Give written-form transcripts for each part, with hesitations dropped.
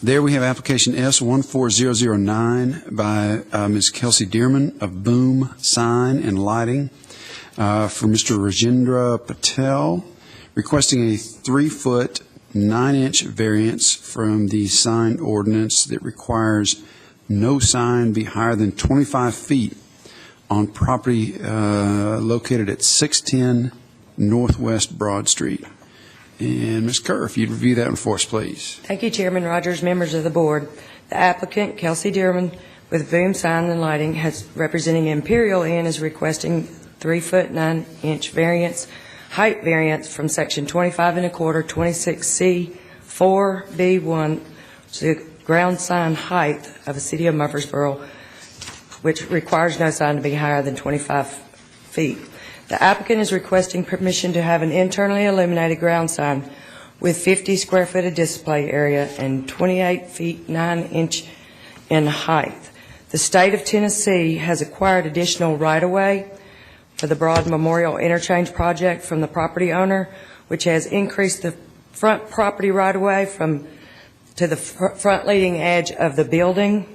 There we have application S14009 by Ms. Kelsey Dearman of Boom Sign and Lighting for Mr. Rajendra Patel, requesting a 3-foot, 9-inch variance from the sign ordinance that requires no sign be higher than 25 feet on property located at 610 Northwest Broad Street. And Ms. Kerr, if you'd review that one for us, please. Thank you, Chairman Rogers, members of the board. The applicant, Kelsey Dearman, with Boom Sign and Lighting, representing Imperial Inn, is requesting 3-foot, 9-inch variance, height variance from Section 25 1/4, 26C, 4B1, to the ground sign height of the City of Murfreesboro, which requires no sign to be higher than 25 feet. The applicant is requesting permission to have an internally illuminated ground sign with 50 square foot of display area and 28 feet 9 inch in height. The state of Tennessee has acquired additional right-of-way for the Broad Memorial Interchange project from the property owner, which has increased the front property right-of-way to the front leading edge of the building.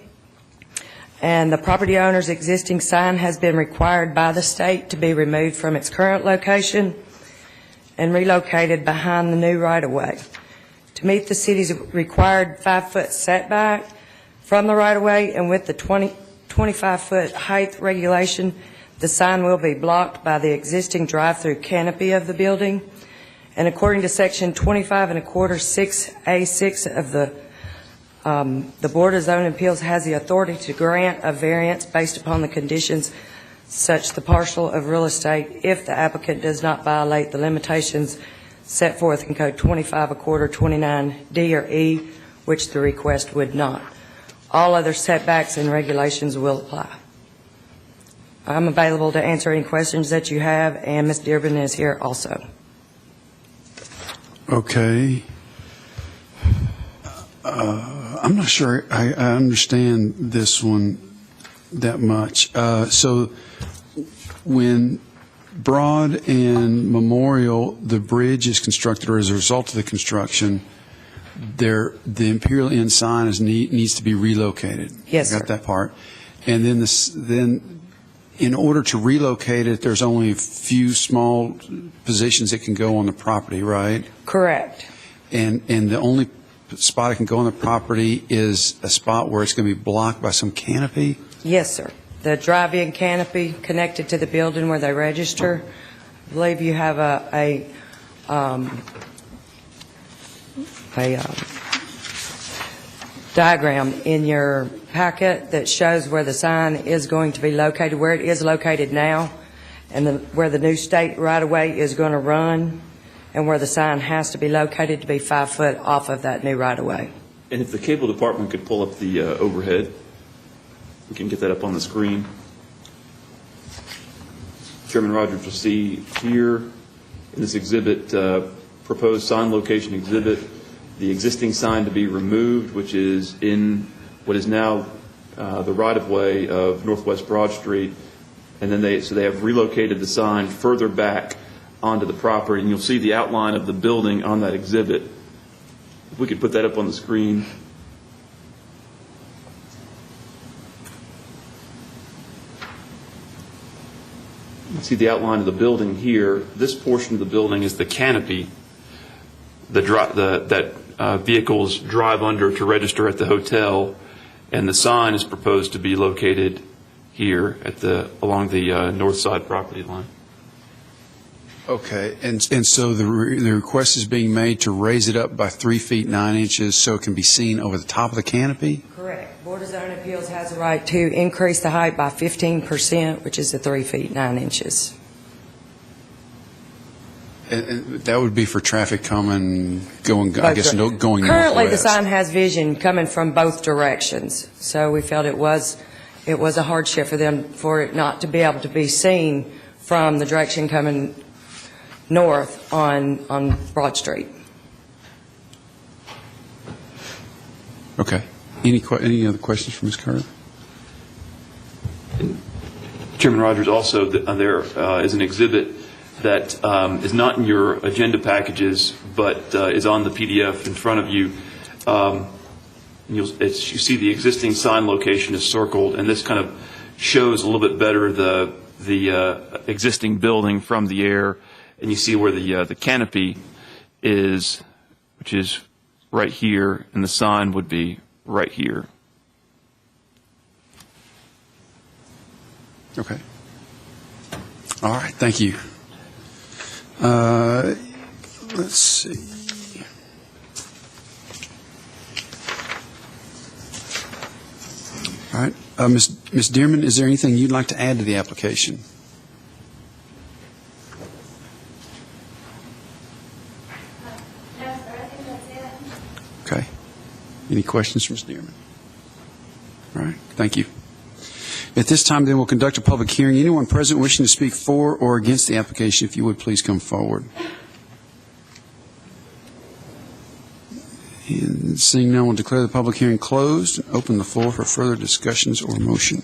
And the property owner's existing sign has been required by the state to be removed from its current location and relocated behind the new right-of-way. To meet the city's required 5-foot setback from the right-of-way and with the 25-foot height regulation, the sign will be blocked by the existing drive-through canopy of the building. And according to Section 25 1/4, 6A6 of the Board of Zoning Appeals has the authority to grant a variance based upon the conditions such the parcel of real estate if the applicant does not violate the limitations set forth in Code 25 1/4, 29D or E, which the request would not. All other setbacks and regulations will apply. I'm available to answer any questions that you have, and Ms. Dearman is here also. Okay. I'm not sure I understand this one that much. So when Broad and Memorial, the bridge is constructed, or as a result of the construction, the Imperial Inn sign needs to be relocated. Yes, I got that part. And then in order to relocate it, there's only a few small positions that can go on the property, right? Correct. And the only spot it can go on the property is a spot where it's going to be blocked by some canopy? Yes, sir. The drive-in canopy connected to the building where they register. I believe you have a diagram in your packet that shows where the sign is going to be located, where it is located now, and where the new state right-of-way is going to run, and where the sign has to be located to be 5 foot off of that new right-of-way. And if the cable department could pull up the overhead, we can get that up on the screen. Chairman Rogers will see here in this exhibit, proposed sign location exhibit, the existing sign to be removed, which is in what is now the right-of-way of Northwest Broad Street, and then they have relocated the sign further back onto the property, and you'll see the outline of the building on that exhibit. If we could put that up on the screen. You see the outline of the building here. This portion of the building is the canopy that vehicles drive under to register at the hotel, and the sign is proposed to be located here along the north side property line. Okay, and so the request is being made to raise it up by 3 feet 9 inches so it can be seen over the top of the canopy? Correct. Board of Zoning Appeals has a right to increase the height by 15%, which is the 3 feet 9 inches. And that would be for traffic going, going Currently, northwest. the sign has vision coming from both directions, so we felt it was a hardship for them for it not to be able to be seen from the direction coming north on Broad Street. Okay. Any other questions for Ms. Carter? Chairman Rogers, also there is an exhibit that is not in your agenda packages, but is on the PDF in front of you. And you see the existing sign location is circled, and this kind of shows a little bit better the existing building from the air, and you see where the canopy is, which is right here, and the sign would be right here. Okay. All right, thank you. Let's see. All right, Ms. Dearman, is there anything you'd like to add to the application? No, sir, I think that's it. Okay. Any questions from Ms. Dearman? All right, thank you. At this time, then, we'll conduct a public hearing. Anyone present wishing to speak for or against the application, if you would, please come forward. And seeing none, we'll declare the public hearing closed and open the floor for further discussions or motion.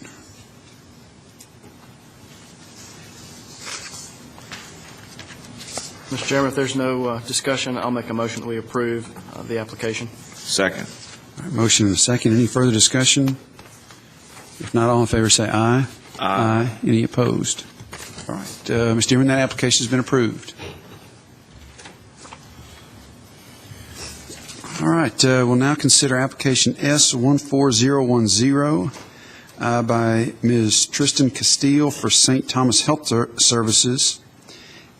Mr. Chairman, if there's no discussion, I'll make a motion that we approve the application. Second. All right, motion and a second. Any further discussion? If not, all in favor say aye. Aye. Any opposed? All right, Ms. Dearman, that application has been approved. All right, we'll now consider application S14010 by Ms. Tristan Castile for St. Thomas Health Services,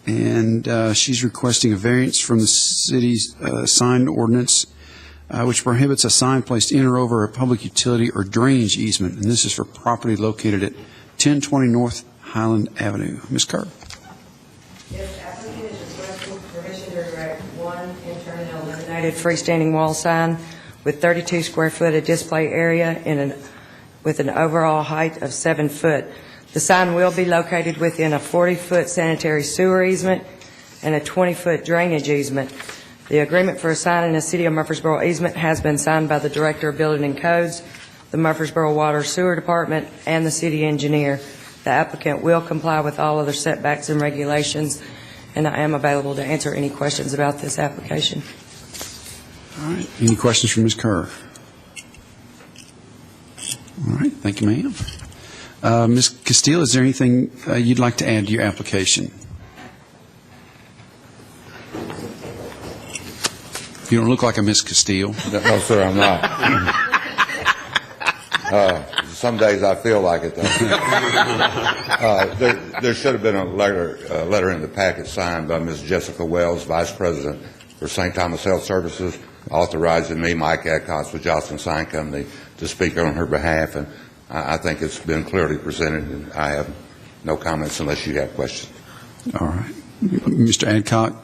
and she's requesting a variance from the city's sign ordinance, which prohibits a sign placed in or over a public utility or drainage easement, and this is for property located at 1020 North Highland Avenue. Ms. Kerr. Yes, the applicant is requesting permission to erect one internally illuminated freestanding wall sign with 32 square foot of display area with an overall height of 7 foot. The sign will be located within a 40-foot sanitary sewer easement and a 20-foot drainage easement. The agreement for a sign in the City of Murfreesboro easement has been signed by the Director of Building and Codes, the Murfreesboro Water Sewer Department, and the city engineer. The applicant will comply with all other setbacks and regulations, and I am available to answer any questions about this application. All right, any questions from Ms. Kerr? All right, thank you, ma'am. Ms. Castile, is there anything you'd like to add to your application? You don't look like a Miss Castile. No, sir, I'm not. Some days I feel like it, though. There should have been a letter in the packet signed by Ms. Jessica Wells, Vice President for St. Thomas Health Services, authorizing me, Mike Adcox with Johnson Sign Company, to speak on her behalf, and I think it's been clearly presented, and I have no comments unless you have questions. All right. Mr. Adcock,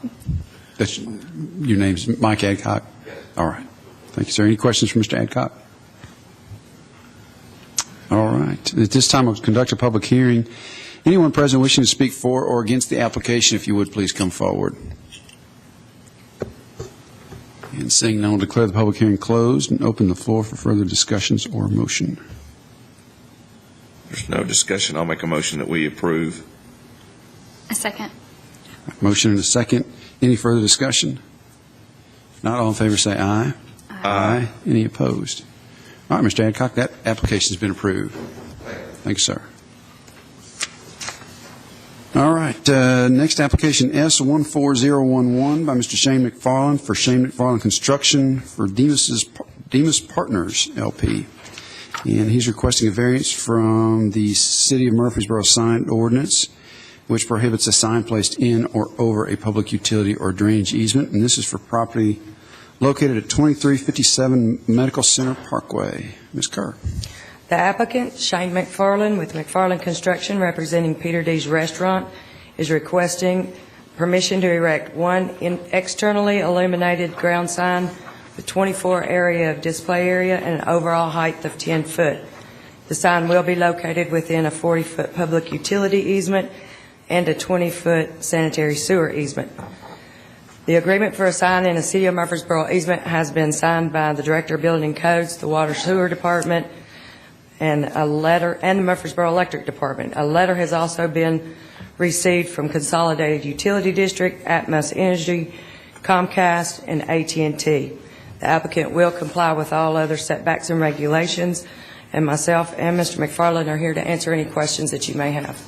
your name's Mike Adcock? All right. Thank you, sir. Any questions for Mr. Adcock? All right. At this time, I'll conduct a public hearing. Anyone present wishing to speak for or against the application, if you would, please come forward. And seeing none, I'll declare the public hearing closed and open the floor for further discussions or motion. There's no discussion. I'll make a motion that we approve. A second. Motion and a second. Any further discussion? If not, all in favor say aye. Aye. Any opposed? All right, Mr. Adcock, that application's been approved. Thank you, sir. All right, next application, S14011 by Mr. Shane McFarland for Shane McFarland Construction for Demas Partners, LP. And he's requesting a variance from the City of Murfreesboro sign ordinance, which prohibits a sign placed in or over a public utility or drainage easement. And this is for property located at 2357 Medical Center Parkway. Ms. Kerr. The applicant, Shane McFarland with McFarland Construction, representing Peter D's Restaurant, is requesting permission to erect one externally illuminated ground sign with 24 area of display area and an overall height of 10 foot. The sign will be located within a 40-foot public utility easement and a 20-foot sanitary sewer easement. The agreement for a sign in the City of Murfreesboro easement has been signed by the Director of Building and Codes, the Water Sewer Department, and the Murfreesboro Electric Department. A letter has also been received from Consolidated Utility District, Atmos Energy, Comcast, and AT&T. The applicant will comply with all other setbacks and regulations, and myself and Mr. McFarland are here to answer any questions that you may have.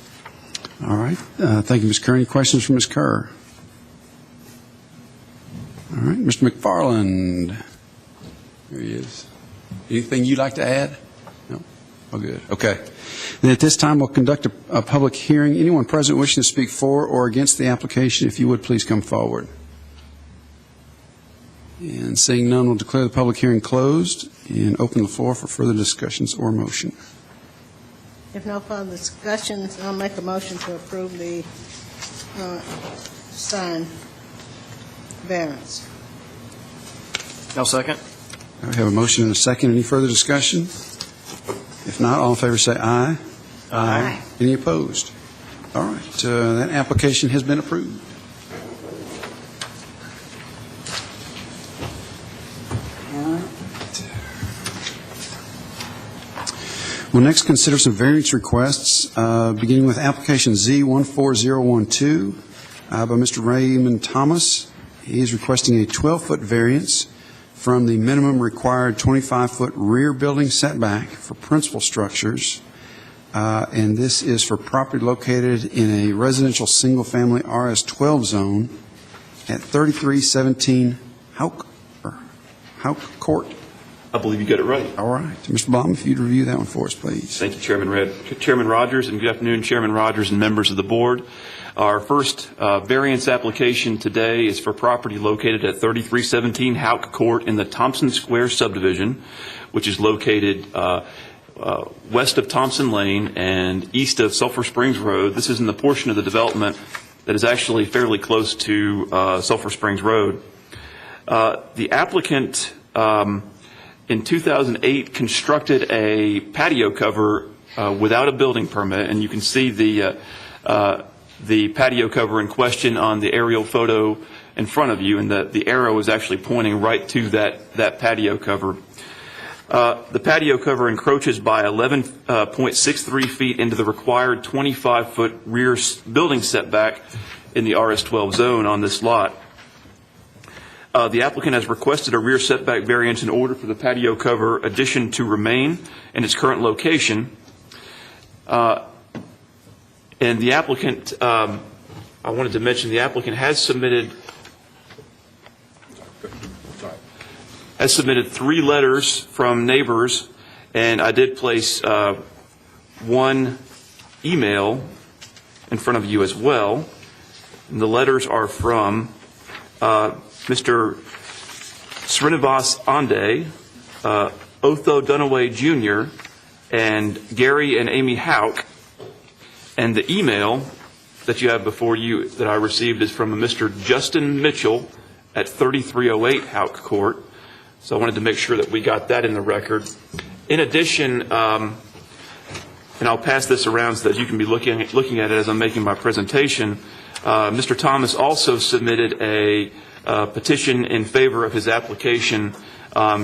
All right. Thank you, Ms. Kerr. Any questions from Ms. Kerr? All right. Mr. McFarland. There he is. Anything you'd like to add? No? Oh, good. Okay. Then at this time, we'll conduct a public hearing. Anyone present wishing to speak for or against the application, if you would, please come forward. And seeing none, we'll declare the public hearing closed and open the floor for further discussions or motion. If no further discussions, I'll make a motion to approve the sign variance. I'll second. We have a motion and a second. Any further discussion? If not, all in favor say aye. Aye. Any opposed? All right. That application has been approved. We'll next consider some variance requests, beginning with application Z14012 by Mr. Raymond Thomas. He is requesting a 12-foot variance from the minimum required 25-foot rear building setback for principal structures, and this is for property located in a residential single-family RS-12 zone at 3317 Hauk Court. I believe you got it right. All right. Mr. Blum, if you'd review that one for us, please. Thank you, Chairman Rogers, and good afternoon, Chairman Rogers and members of the board. Our first variance application today is for property located at 3317 Hauk Court in the Thompson Square subdivision, which is located west of Thompson Lane and east of Sulphur Springs Road. This is in the portion of the development that is actually fairly close to Sulphur Springs Road. The applicant in 2008 constructed a patio cover without a building permit, and you can see the patio cover in question on the aerial photo in front of you, and the arrow is actually pointing right to that patio cover. The patio cover encroaches by 11.63 feet into the required 25-foot rear building setback in the RS-12 zone on this lot. The applicant has requested a rear setback variance in order for the patio cover addition to remain in its current location. And the applicant, I wanted to mention, the applicant has submitted 3 letters from neighbors, and I did place one email in front of you as well. And the letters are from Mr. Srinivas Ande, Otho Dunaway Jr., and Gary and Amy Hauk. And the email that you have before you that I received is from a Mr. Justin Mitchell at 3308 Hauk Court. So I wanted to make sure that we got that in the record. In addition, and I'll pass this around so that you can be looking at it as I'm making my presentation, Mr. Thomas also submitted a petition in favor of his application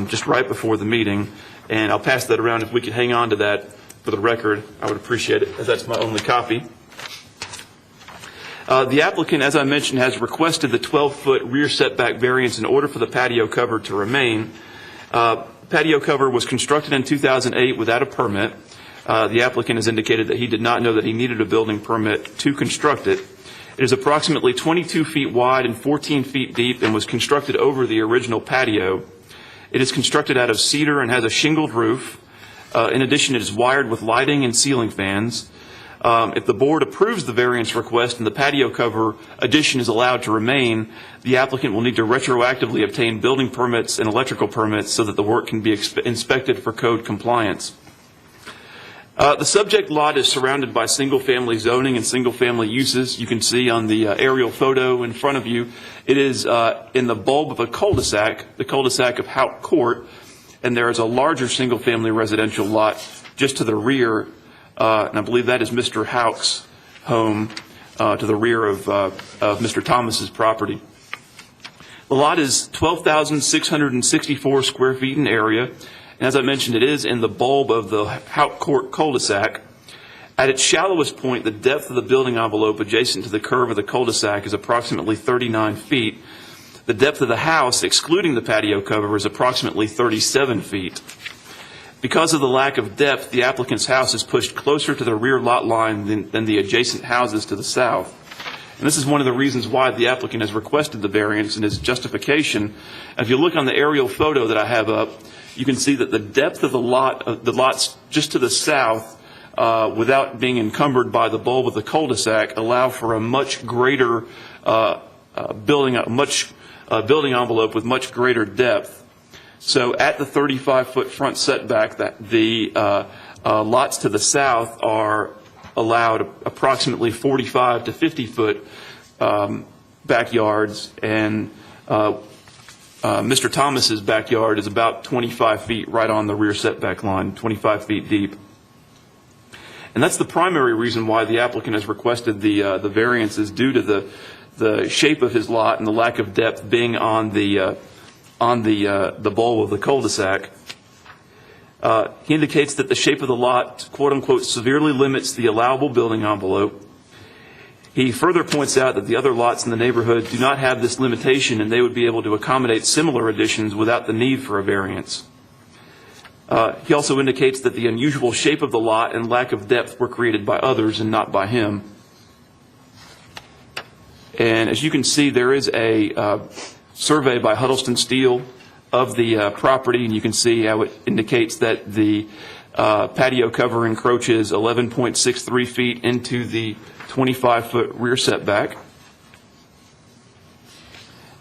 just right before the meeting, and I'll pass that around. If we could hang on to that for the record, I would appreciate it, as that's my only copy. The applicant, as I mentioned, has requested the 12-foot rear setback variance in order for the patio cover to remain. Patio cover was constructed in 2008 without a permit. The applicant has indicated that he did not know that he needed a building permit to construct it. It is approximately 22 feet wide and 14 feet deep and was constructed over the original patio. It is constructed out of cedar and has a shingled roof. In addition, it is wired with lighting and ceiling fans. If the board approves the variance request and the patio cover addition is allowed to remain, the applicant will need to retroactively obtain building permits and electrical permits so that the work can be inspected for code compliance. The subject lot is surrounded by single-family zoning and single-family uses. You can see on the aerial photo in front of you, it is in the bulb of a cul-de-sac, the cul-de-sac of Hauk Court, and there is a larger single-family residential lot just to the rear, and I believe that is Mr. Hauk's home to the rear of Mr. Thomas's property. The lot is 12,664 square feet in area. And as I mentioned, it is in the bulb of the Hauk Court cul-de-sac. At its shallowest point, the depth of the building envelope adjacent to the curve of the cul-de-sac is approximately 39 feet. The depth of the house, excluding the patio cover, is approximately 37 feet. Because of the lack of depth, the applicant's house is pushed closer to the rear lot line than the adjacent houses to the south. And this is one of the reasons why the applicant has requested the variance and his justification. If you look on the aerial photo that I have up, you can see that the depth of the lots just to the south, without being encumbered by the bulb of the cul-de-sac, allow for a much greater building envelope with much greater depth. So at the 35-foot front setback, the lots to the south are allowed approximately 45 to 50-foot backyards, and Mr. Thomas's backyard is about 25 feet right on the rear setback line, 25 feet deep. And that's the primary reason why the applicant has requested the variance, is due to the shape of his lot and the lack of depth being on the bulb of the cul-de-sac. He indicates that the shape of the lot, quote-unquote, severely limits the allowable building envelope. He further points out that the other lots in the neighborhood do not have this limitation, and they would be able to accommodate similar additions without the need for a variance. He also indicates that the unusual shape of the lot and lack of depth were created by others and not by him. And as you can see, there is a survey by Huddleston Steel of the property, and you can see how it indicates that the patio cover encroaches 11.63 feet into the 25-foot rear setback.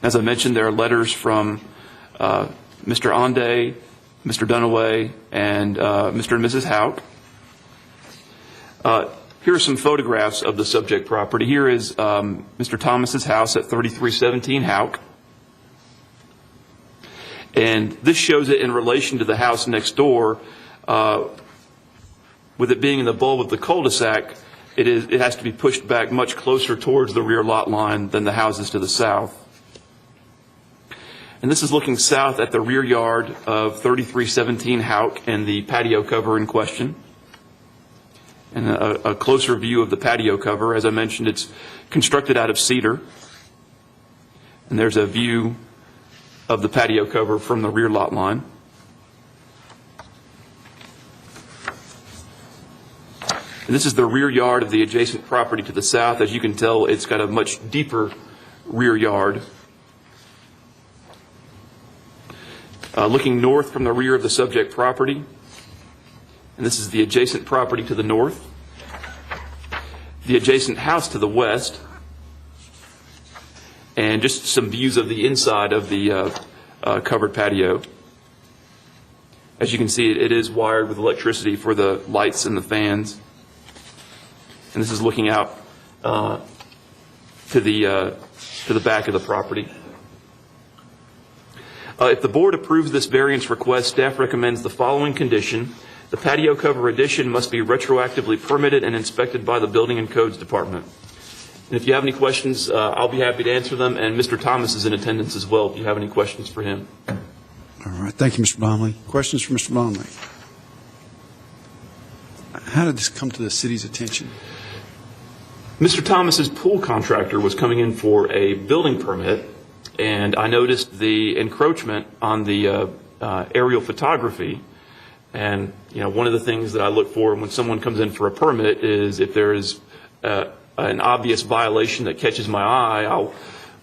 As I mentioned, there are letters from Mr. Onday, Mr. Dunaway, and Mr. and Mrs. Houck. Here are some photographs of the subject property. Here is Mr. Thomas's house at 3317 Houck. And this shows it in relation to the house next door. With it being in the bulb of the cul-de-sac, it has to be pushed back much closer towards the rear lot line than the houses to the south. And this is looking south at the rear yard of 3317 Houck and the patio cover in question. And a closer view of the patio cover. As I mentioned, it's constructed out of cedar. And there's a view of the patio cover from the rear lot line. And this is the rear yard of the adjacent property to the south. As you can tell, it's got a much deeper rear yard. Looking north from the rear of the subject property, and this is the adjacent property to the north, the adjacent house to the west, and just some views of the inside of the covered patio. As you can see, it is wired with electricity for the lights and the fans. And this is looking out to the back of the property. If the board approves this variance request, staff recommends the following condition. The patio cover addition must be retroactively permitted and inspected by the Building and Codes Department. And if you have any questions, I'll be happy to answer them. And Mr. Thomas is in attendance as well if you have any questions for him. All right. Thank you, Mr. Blomley. Questions for Mr. Blomley? How did this come to the city's attention? Mr. Thomas's pool contractor was coming in for a building permit, and I noticed the encroachment on the aerial photography. And one of the things that I look for when someone comes in for a permit is if there is an obvious violation that catches my eye, I'll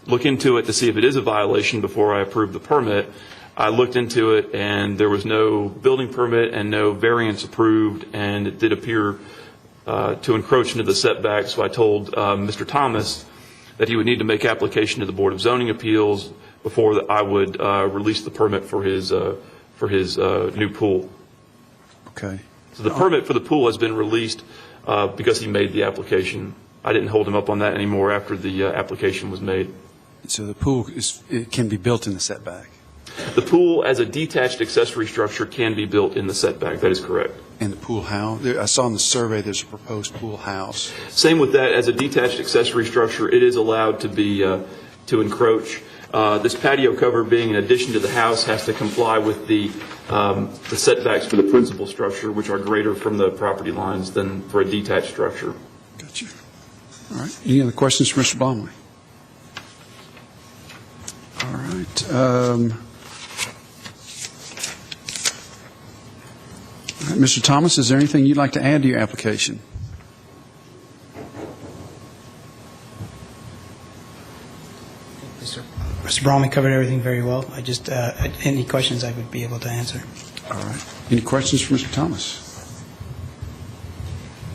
look into it to see if it is a violation before I approve the permit. I looked into it, and there was no building permit and no variance approved, and it did appear to encroach into the setback. So I told Mr. Thomas that he would need to make application to the Board of Zoning Appeals before I would release the permit for his new pool. Okay. So the permit for the pool has been released because he made the application. I didn't hold him up on that anymore after the application was made. So the pool it can be built in the setback? The pool, as a detached accessory structure, can be built in the setback. That is correct. And the pool house? I saw in the survey there's a proposed pool house. Same with that. As a detached accessory structure, it is allowed to be to encroach. This patio cover, being in addition to the house, has to comply with the setbacks for the principal structure, which are greater from the property lines than for a detached structure. Gotcha. All right. Any other questions for Mr. Blomley? All right. Mr. Thomas, is there anything you'd like to add to your application? Mr. Bromley covered everything very well. I just, any questions I would be able to answer. All right. Any questions for Mr. Thomas?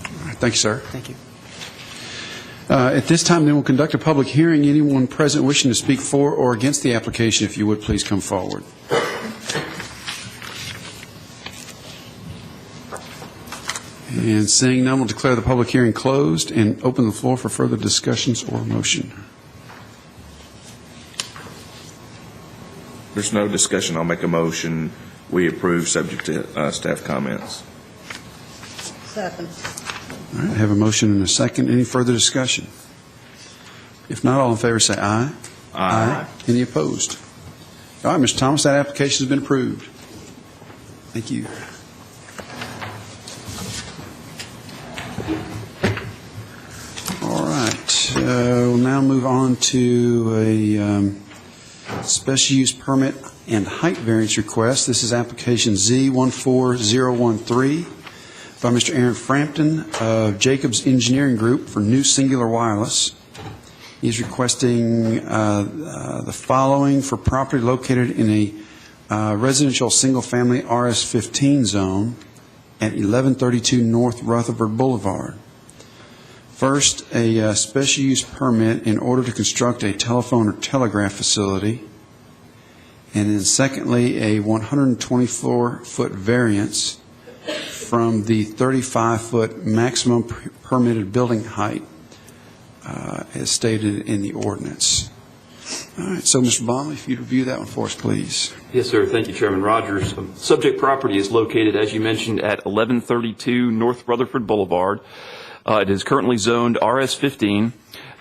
All right. Thank you, sir. Thank you. At this time, then, we'll conduct a public hearing. Anyone present wishing to speak for or against the application, if you would, please come forward. And seeing none, we'll declare the public hearing closed and open the floor for further discussions or motion. There's no discussion. I'll make a motion. We approve subject to staff comments. Second. All right, I have a motion and a second. Any further discussion? If not, all in favor say aye. Aye. Any opposed? All right, Mr. Thomas, that application has been approved. Thank you. All right, we'll now move on to a special use permit and height variance request. This is application Z14013 by Mr. Aaron Frampton of Jacobs Engineering Group for New Singular Wireless. He's requesting the following for property located in a residential single-family RS-15 zone at 1132 North Rutherford Boulevard. First, a special use permit in order to construct a telephone or telegraph facility. And then secondly, a 124-foot variance from the 35-foot maximum permitted building height as stated in the ordinance. All right, so Mr. Bomley, if you'd review that one for us, please. Yes, sir. Thank you, Chairman Rogers. Subject property is located, as you mentioned, at 1132 North Rutherford Boulevard. It is currently zoned RS-15.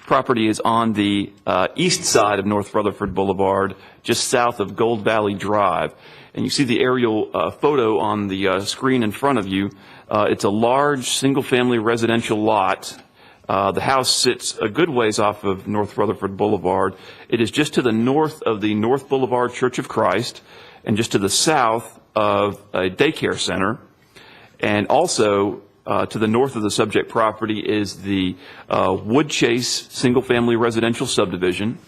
Property is on the east side of North Rutherford Boulevard, just south of Gold Valley Drive. And you see the aerial photo on the screen in front of you. It's a large single-family residential lot. The house sits a good ways off of North Rutherford Boulevard. It is just to the north of the North Boulevard Church of Christ and just to the south of a daycare center. And also to the north of the subject property is the Woodchase single-family residential subdivision.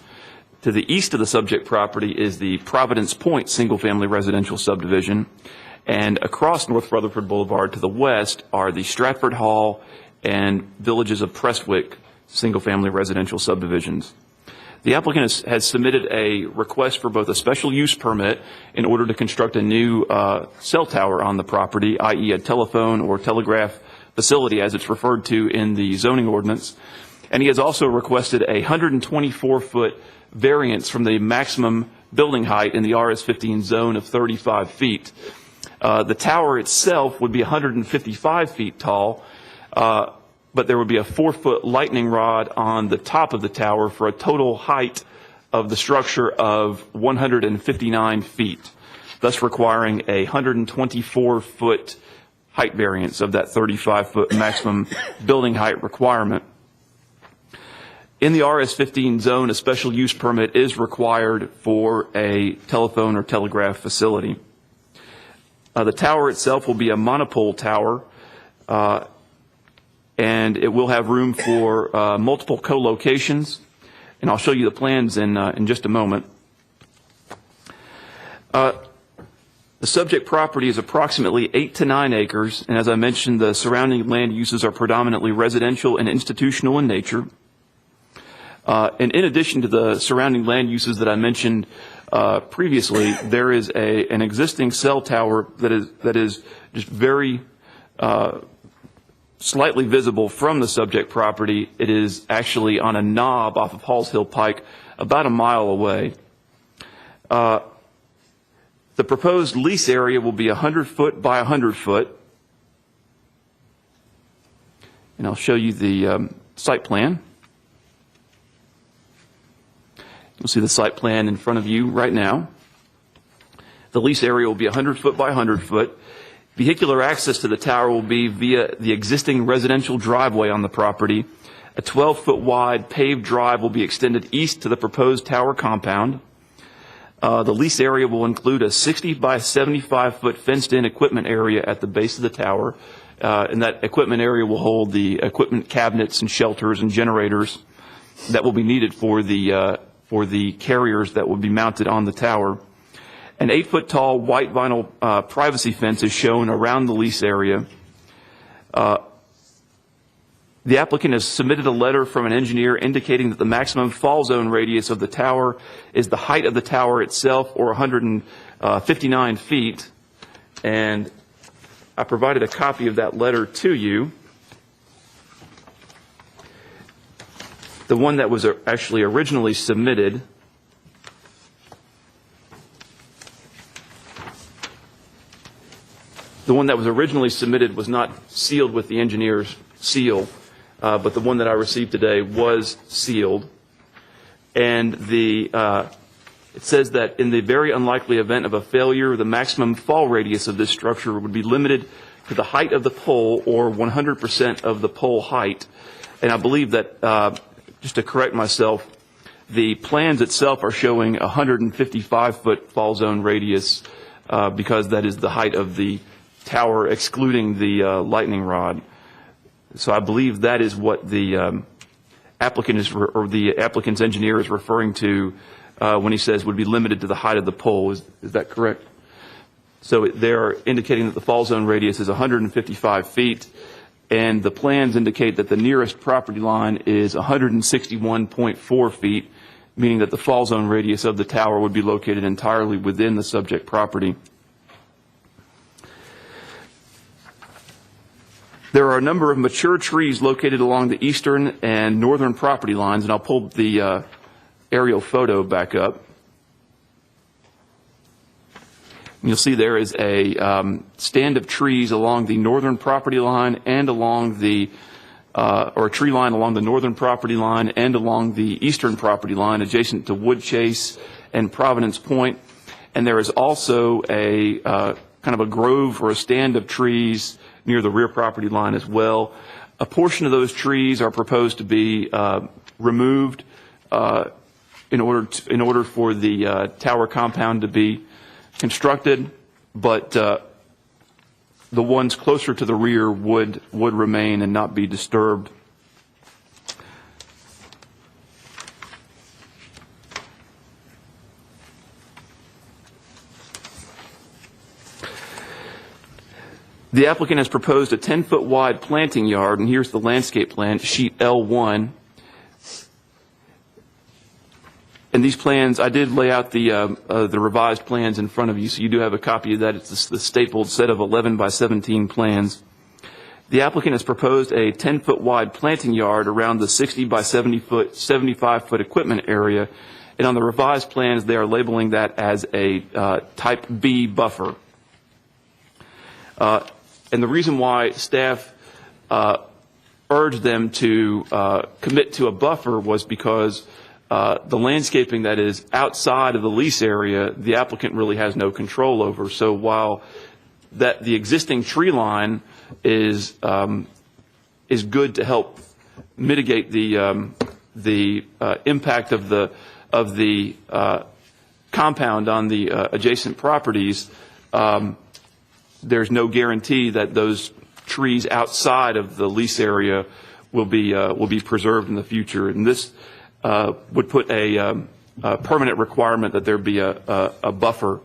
To the east of the subject property is the Providence Point single-family residential subdivision. And across North Rutherford Boulevard to the west are the Stratford Hall and Villages of Prestwick single-family residential subdivisions. The applicant has submitted a request for both a special use permit in order to construct a new cell tower on the property, i.e. a telephone or telegraph facility as it's referred to in the zoning ordinance. And he has also requested a 124-foot variance from the maximum building height in the RS-15 zone of 35 feet. The tower itself would be 155 feet tall, but there would be a 4-foot lightning rod on the top of the tower for a total height of the structure of 159 feet, thus requiring a 124-foot height variance of that 35-foot maximum building height requirement. In the RS-15 zone, a special use permit is required for a telephone or telegraph facility. The tower itself will be a monopole tower, and it will have room for multiple co-locations. And I'll show you the plans in just a moment. The subject property is approximately 8 to 9 acres, and as I mentioned, the surrounding land uses are predominantly residential and institutional in nature. And in addition to the surrounding land uses that I mentioned previously, there is an existing cell tower that is just very slightly visible from the subject property. It is actually on a knob off of Halls Hill Pike, about a mile away. The proposed lease area will be 100 foot by 100 foot. And I'll show you the site plan. You'll see the site plan in front of you right now. The lease area will be 100 foot by 100 foot. Vehicular access to the tower will be via the existing residential driveway on the property. A 12-foot wide paved drive will be extended east to the proposed tower compound. The lease area will include a 60 by 75-foot fenced-in equipment area at the base of the tower, and that equipment area will hold the equipment cabinets and shelters and generators that will be needed for the carriers that will be mounted on the tower. An 8-foot-tall white vinyl privacy fence is shown around the lease area. The applicant has submitted a letter from an engineer indicating that the maximum fall zone radius of the tower is the height of the tower itself, or 159 feet. And I provided a copy of that letter to you. The one that was actually originally submitted was not sealed with the engineer's seal. But the one that I received today was sealed. And it says that in the very unlikely event of a failure, the maximum fall radius of this structure would be limited to the height of the pole, or 100% of the pole height. And I believe that, just to correct myself, the plans itself are showing a 155-foot fall zone radius because that is the height of the tower, excluding the lightning rod. So I believe that is what the the applicant's engineer is referring to when he says would be limited to the height of the pole. Is that correct? So they're indicating that the fall zone radius is 155 feet, and the plans indicate that the nearest property line is 161.4 feet, meaning that the fall zone radius of the tower would be located entirely within the subject property. There are a number of mature trees located along the eastern and northern property lines, and I'll pull the aerial photo back up. You'll see there is a stand of trees along the northern property line and along the, or a tree line along the northern property line and along the eastern property line adjacent to Woodchase and Providence Point. And there is also a kind of a grove or a stand of trees near the rear property line as well. A portion of those trees are proposed to be removed in order for the tower compound to be constructed, but the ones closer to the rear would remain and not be disturbed. The applicant has proposed a 10-foot wide planting yard, and here's the landscape plan, sheet L1. And these plans, I did lay out the revised plans in front of you, so you do have a copy of that. It's the stapled set of 11 by 17 plans. The applicant has proposed a 10-foot wide planting yard around the 60 by 75-foot equipment area, and on the revised plans, they are labeling that as a type B buffer. And the reason why staff urged them to commit to a buffer was because the landscaping that is outside of the lease area, the applicant really has no control over. So while that the existing tree line is good to help mitigate the impact of the compound on the adjacent properties, there's no guarantee that those trees outside of the lease area will be preserved in the future. And this would put a permanent requirement that there be a buffer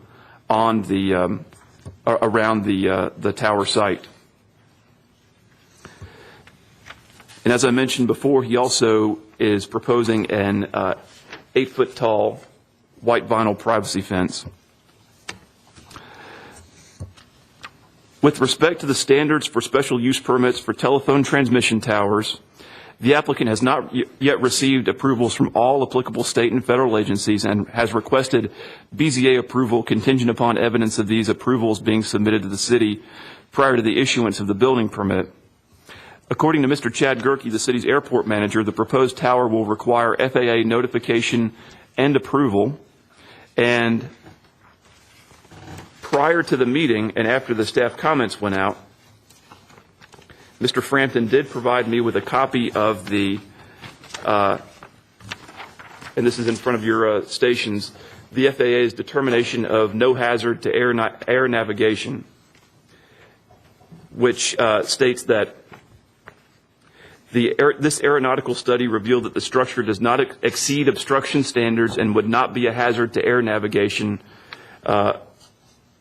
on the around the tower site. And as I mentioned before, he also is proposing an 8-foot tall white vinyl privacy fence. With respect to the standards for special use permits for telephone transmission towers, the applicant has not yet received approvals from all applicable state and federal agencies and has requested BZA approval contingent upon evidence of these approvals being submitted to the city prior to the issuance of the building permit. According to Mr. Chad Gerke, the city's airport manager, the proposed tower will require FAA notification and approval. And prior to the meeting and after the staff comments went out, Mr. Frampton did provide me with a copy of the, and this is in front of your stations, the FAA's determination of no hazard to air navigation, which states that this aeronautical study revealed that the structure does not exceed obstruction standards and would not be a hazard to air navigation,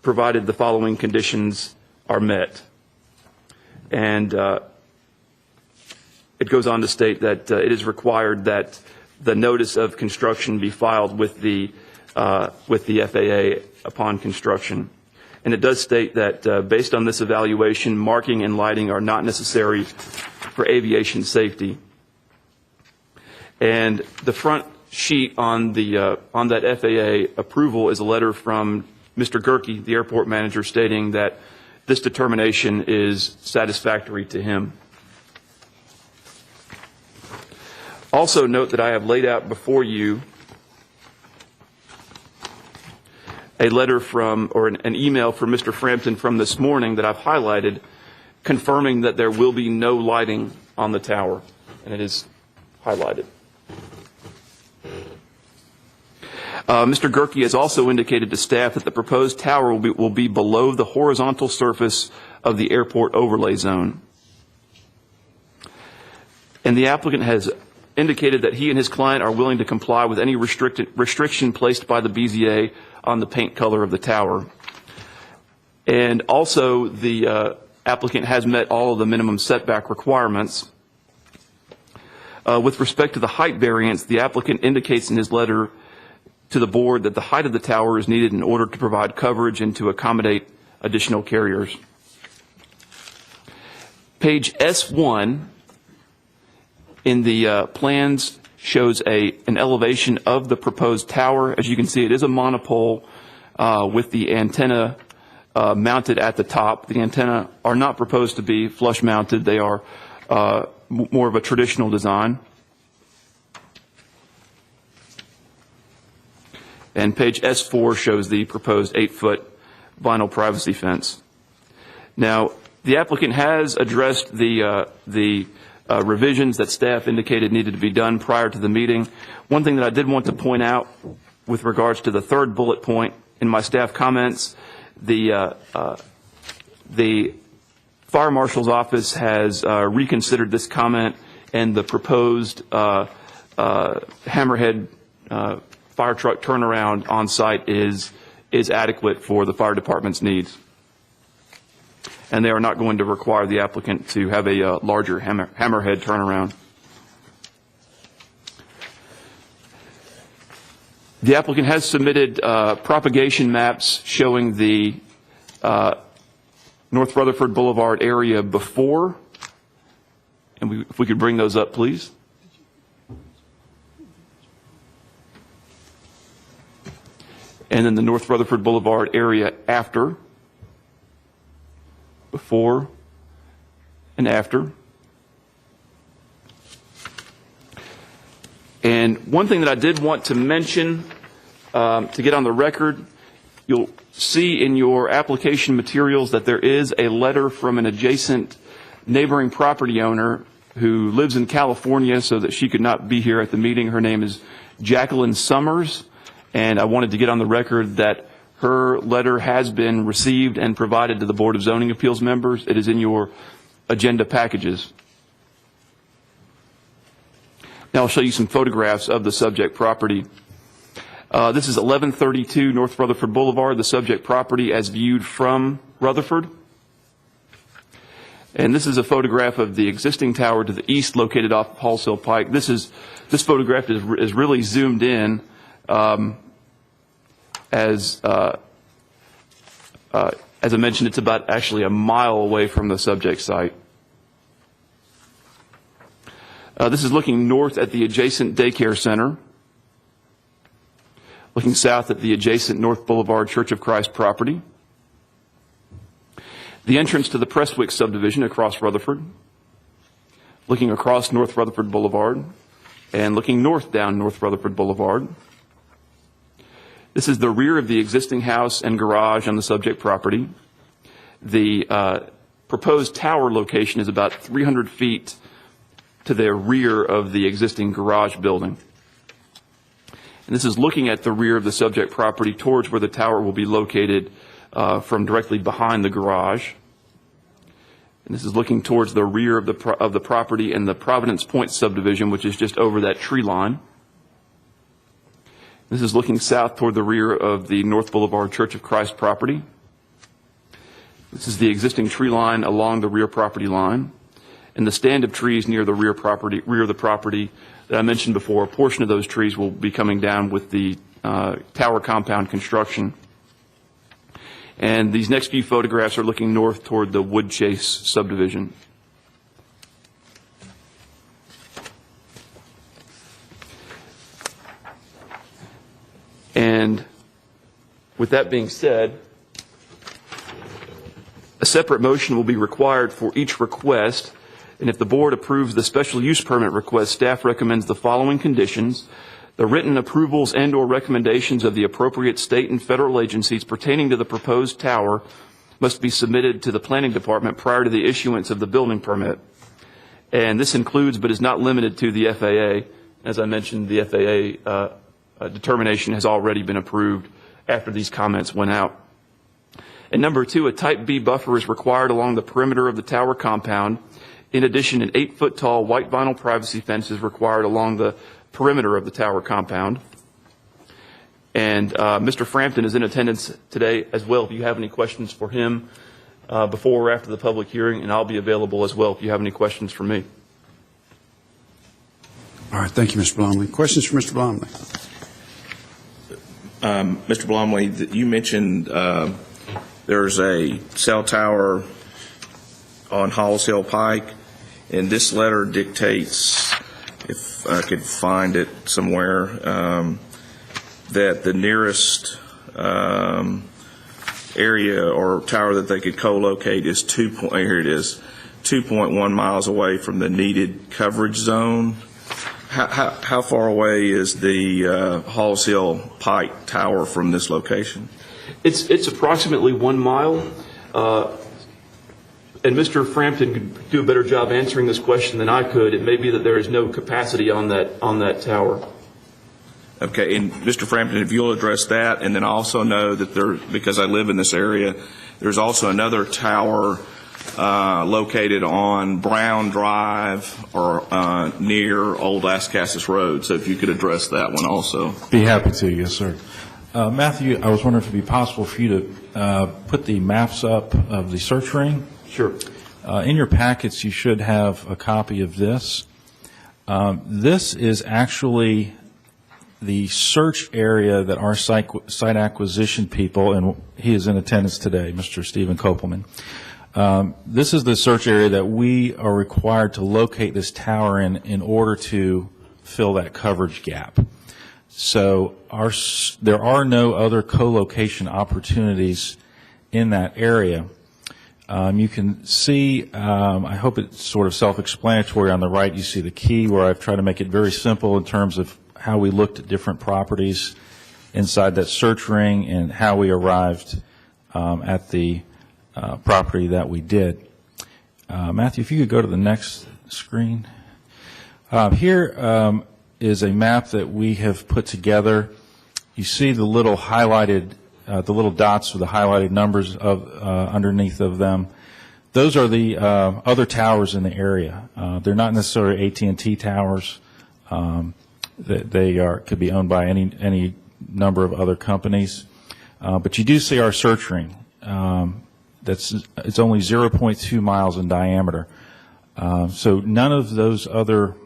provided the following conditions are met. And it goes on to state that it is required that the notice of construction be filed with the FAA upon construction. And it does state that based on this evaluation, marking and lighting are not necessary for aviation safety. And the front sheet on that FAA approval is a letter from Mr. Gerke, the airport manager, stating that this determination is satisfactory to him. Also note that I have laid out before you a letter from, or an email from Mr. Frampton from this morning that I've highlighted, confirming that there will be no lighting on the tower, and it is highlighted. Mr. Gerke has also indicated to staff that the proposed tower will be below the horizontal surface of the airport overlay zone. And the applicant has indicated that he and his client are willing to comply with any restriction placed by the BZA on the paint color of the tower. And also, the applicant has met all of the minimum setback requirements. With respect to the height variance, the applicant indicates in his letter to the board that the height of the tower is needed in order to provide coverage and to accommodate additional carriers. Page S1 in the plans shows an elevation of the proposed tower. As you can see, it is a monopole with the antenna mounted at the top. The antenna are not proposed to be flush mounted. They are more of a traditional design. And page S4 shows the proposed 8-foot vinyl privacy fence. Now, the applicant has addressed the revisions that staff indicated needed to be done prior to the meeting. One thing that I did want to point out with regards to the third bullet point in my staff comments, the Fire Marshal's office has reconsidered this comment, and the proposed Hammerhead fire truck turnaround on site is adequate for the fire department's needs. And they are not going to require the applicant to have a larger Hammerhead turnaround. The applicant has submitted propagation maps showing the North Rutherford Boulevard area before, and if we could bring those up, please. And then the North Rutherford Boulevard area after, before, and after. And one thing that I did want to mention to get on the record, you'll see in your application materials that there is a letter from an adjacent neighboring property owner who lives in California, so that she could not be here at the meeting. Her name is Jacqueline Summers. And I wanted to get on the record that her letter has been received and provided to the Board of Zoning Appeals members. It is in your agenda packages. Now I'll show you some photographs of the subject property. This is 1132 North Rutherford Boulevard, the subject property as viewed from Rutherford. And this is a photograph of the existing tower to the east located off of Halsell Pike. This photograph is really zoomed in. As I mentioned, it's about actually a mile away from the subject site. This is looking north at the adjacent daycare center, looking south at the adjacent North Boulevard Church of Christ property, the entrance to the Prestwick subdivision across Rutherford, looking across North Rutherford Boulevard, and looking north down North Rutherford Boulevard. This is the rear of the existing house and garage on the subject property. The proposed tower location is about 300 feet to the rear of the existing garage building. And this is looking at the rear of the subject property towards where the tower will be located from directly behind the garage. And this is looking towards the rear of the property and the Providence Point subdivision, which is just over that tree line. This is looking south toward the rear of the North Boulevard Church of Christ property. This is the existing tree line along the rear property line. And the stand of trees near the rear of the property that I mentioned before, a portion of those trees will be coming down with the tower compound construction. And these next few photographs are looking north toward the Wood Chase subdivision. And with that being said, a separate motion will be required for each request. And if the board approves the special use permit request, staff recommends the following conditions. The written approvals and or recommendations of the appropriate state and federal agencies pertaining to the proposed tower must be submitted to the planning department prior to the issuance of the building permit. And this includes, but is not limited to, the FAA. As I mentioned, the FAA determination has already been approved after these comments went out. And number 2, a type B buffer is required along the perimeter of the tower compound. In addition, an 8-foot tall white vinyl privacy fence is required along the perimeter of the tower compound. And Mr. Frampton is in attendance today as well if you have any questions for him before or after the public hearing, and I'll be available as well if you have any questions for me. All right, thank you, Mr. Blomley. Questions for Mr. Blomley? Mr. Blomley, you mentioned there's a cell tower on Halls Hill Pike, and this letter dictates, if I could find it somewhere, that the nearest area or tower that they could co-locate is 2.1 miles away from the needed coverage zone. How far away is the Halls Hill Pike tower from this location? It's approximately 1 mile. And Mr. Frampton could do a better job answering this question than I could. It may be that there is no capacity on that tower. Okay, and Mr. Frampton, if you'll address that, and then I also know that because I live in this area, there's also another tower located on Brown Drive or near Old Ascasas Road. So if you could address that one also. Be happy to, yes, sir. Matthew, I was wondering if it would be possible for you to put the maps up of the search ring. Sure. In your packets, you should have a copy of this. This is actually the search area that our site acquisition people, and he is in attendance today, Mr. Stephen Kopelman. This is the search area that we are required to locate this tower in order to fill that coverage gap. So there are no other co-location opportunities in that area. You can see, I hope it's sort of self-explanatory. On the right, you see the key where I've tried to make it very simple in terms of how we looked at different properties inside that search ring and how we arrived at the property that we did. Matthew, if you could go to the next screen. Here is a map that we have put together. You see the little highlighted the little dots with the highlighted numbers underneath of them. Those are the other towers in the area. They're not necessarily AT&T towers. They could be owned by any number of other companies. But you do see our search ring. It's only 0.2 miles in diameter. So none of those other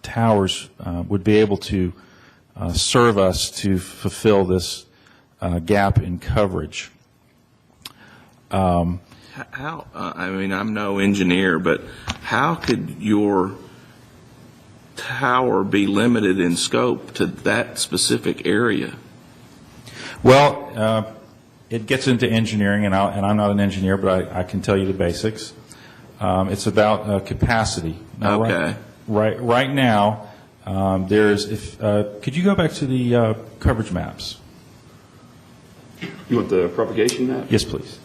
towers would be able to serve us to fulfill this gap in coverage. I mean, I'm no engineer, but how could your tower be limited in scope to that specific area? Well, it gets into engineering, and I'm not an engineer, but I can tell you the basics. It's about capacity. Now, okay. Right now, could you go back to the coverage maps? You want the propagation map? Yes, please.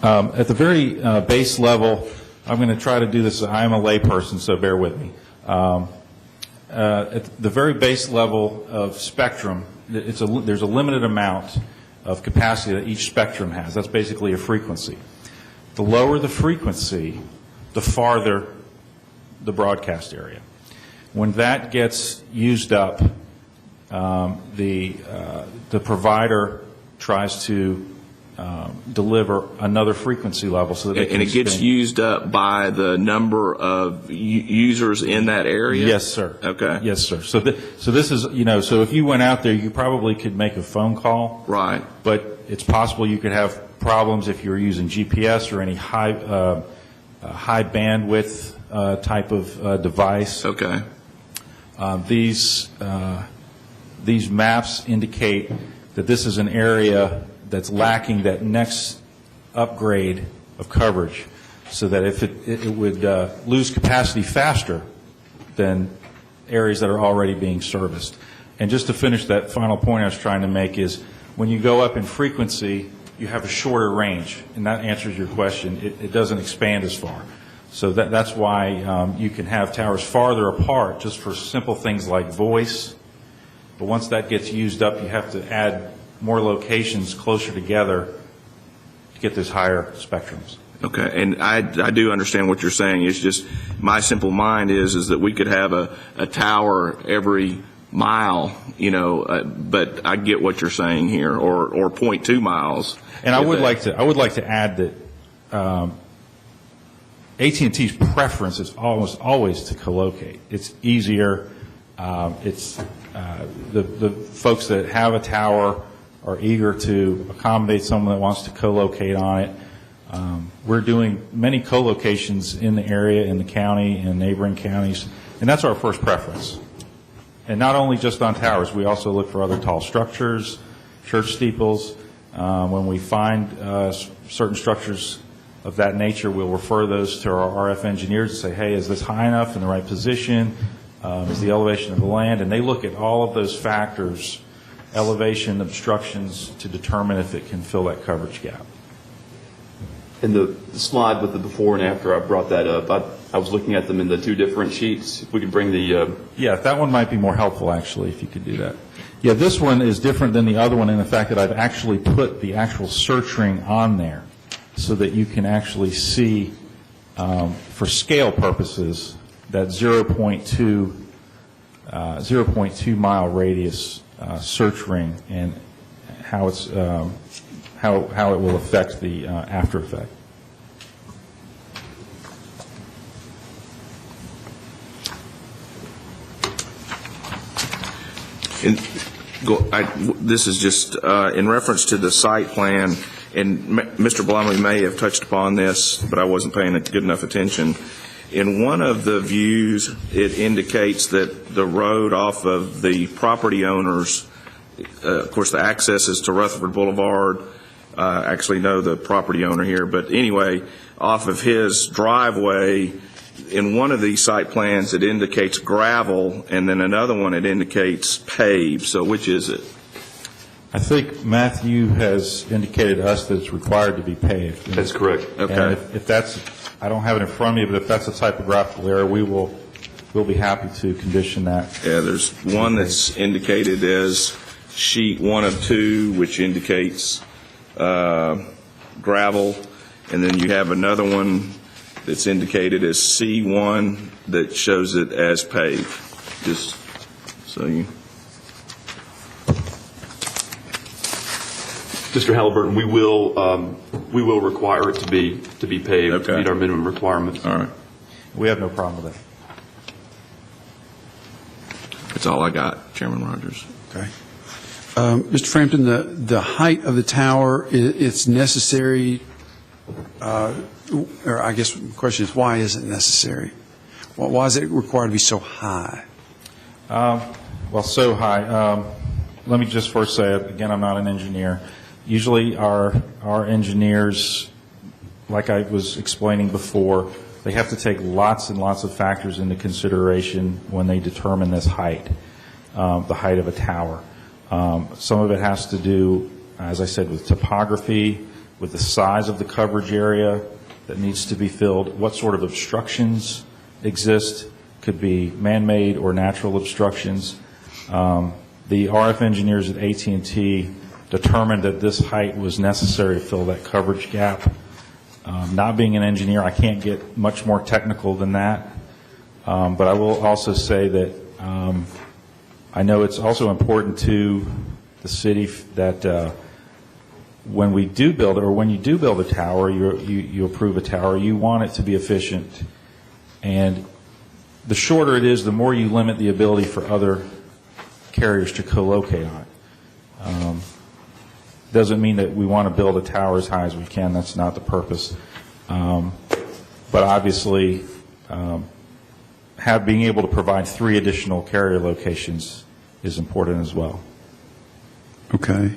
At the very base level, I'm going to try to do this. I am a layperson, so bear with me. At the very base level of spectrum, there's a limited amount of capacity that each spectrum has. That's basically a frequency. The lower the frequency, the farther the broadcast area. When that gets used up, the provider tries to deliver another frequency level so that it can And it gets spin. used up by the number of users in that area? Yes, sir. Okay. Yes, sir. So this is, so if you went out there, you probably could make a phone call. Right. But it's possible you could have problems if you were using GPS or any high bandwidth type of device. Okay. These maps indicate that this is an area that's lacking that next upgrade of coverage, so that if it would lose capacity faster than areas that are already being serviced. And just to finish that final point I was trying to make is, when you go up in frequency, you have a shorter range, and that answers your question. It doesn't expand as far. So that's why you can have towers farther apart just for simple things like voice. But once that gets used up, you have to add more locations closer together to get those higher spectrums. Okay, and I do understand what you're saying. It's just my simple mind is that we could have a tower every mile, but I get what you're saying here, or 0.2 miles. And I would like to add that AT&T's preference is almost always to co-locate. It's easier. It's the folks that have a tower are eager to accommodate someone that wants to co-locate on it. We're doing many co-locations in the area, in the county, and neighboring counties, and that's our first preference. And not only just on towers, we also look for other tall structures, church steeples. When we find certain structures of that nature, we'll refer those to our RF engineers and say, hey, is this high enough in the right position? Is the elevation of the land? And they look at all of those factors, elevation, obstructions, to determine if it can fill that coverage gap. In the slide with the before and after, I brought that up. I was looking at them in the two different sheets. If we could bring the... Yeah, that one might be more helpful, actually, if you could do that. Yeah, this one is different than the other one in the fact that I've actually put the actual search ring on there so that you can actually see, for scale purposes, that 0.2 mile radius search ring and how it's how it will affect the after effect. This is just in reference to the site plan, and Mr. Blumley may have touched upon this, but I wasn't paying good enough attention. In one of the views, it indicates that the road off of the property owners, of course, the access is to Rutherford Boulevard. I actually know the property owner here, but anyway, off of his driveway, in one of these site plans, it indicates gravel, and then another one, it indicates paved. So which is it? I think Matthew has indicated to us that it's required to be paved. That's correct. Okay. And if that's, I don't have it in front of me, but if that's a typographical error, we'll be happy to condition that. Yeah, there's one that's indicated as sheet 1 of 2, which indicates gravel, and then you have another one that's indicated as C1 that shows it as paved. Just so you... Mr. Halliburton, we will require it to be paved to meet our minimum requirements. All right. We have no problem with that. That's all I got, Chairman Rogers. Okay. Mr. Frampton, the height of the tower, it's necessary, or I guess the question is, why is it necessary? Why is it required to be so high? Well, so high. Let me just first say, again, I'm not an engineer. Usually our engineers, like I was explaining before, they have to take lots and lots of factors into consideration when they determine this height, the height of a tower. Some of it has to do, as I said, with topography. with the size of the coverage area that needs to be filled, what sort of obstructions exist, could be man-made or natural obstructions. The RF engineers at AT&T determined that this height was necessary to fill that coverage gap. Not being an engineer, I can't get much more technical than that. But I will also say that I know it's also important to the city that when we do build it, or when you do build a tower, you approve a tower, you want it to be efficient. And the shorter it is, the more you limit the ability for other carriers to co-locate on it. Doesn't mean that we want to build a tower as high as we can. That's not the purpose. But obviously, being able to provide 3 additional carrier locations is important as well. Okay.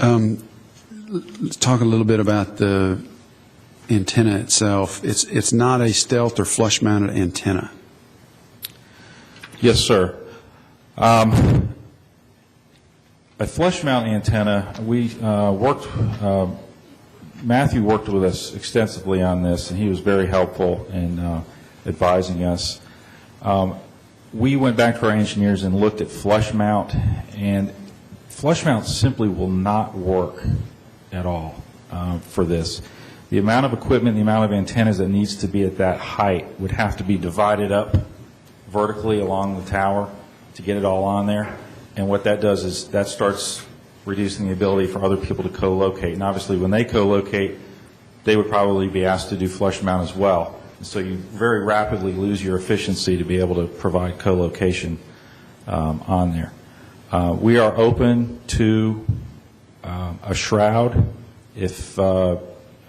Let's talk a little bit about the antenna itself. It's not a stealth or flush-mounted antenna. Yes, sir. A flush mount antenna, Matthew worked with us extensively on this, and he was very helpful in advising us. We went back to our engineers and looked at flush mount, and flush mount simply will not work at all for this. The amount of equipment, the amount of antennas that needs to be at that height would have to be divided up vertically along the tower to get it all on there. And what that does is that starts reducing the ability for other people to co-locate. And obviously when they co-locate, they would probably be asked to do flush mount as well. And so you very rapidly lose your efficiency to be able to provide co-location on there. We are open to a shroud. If I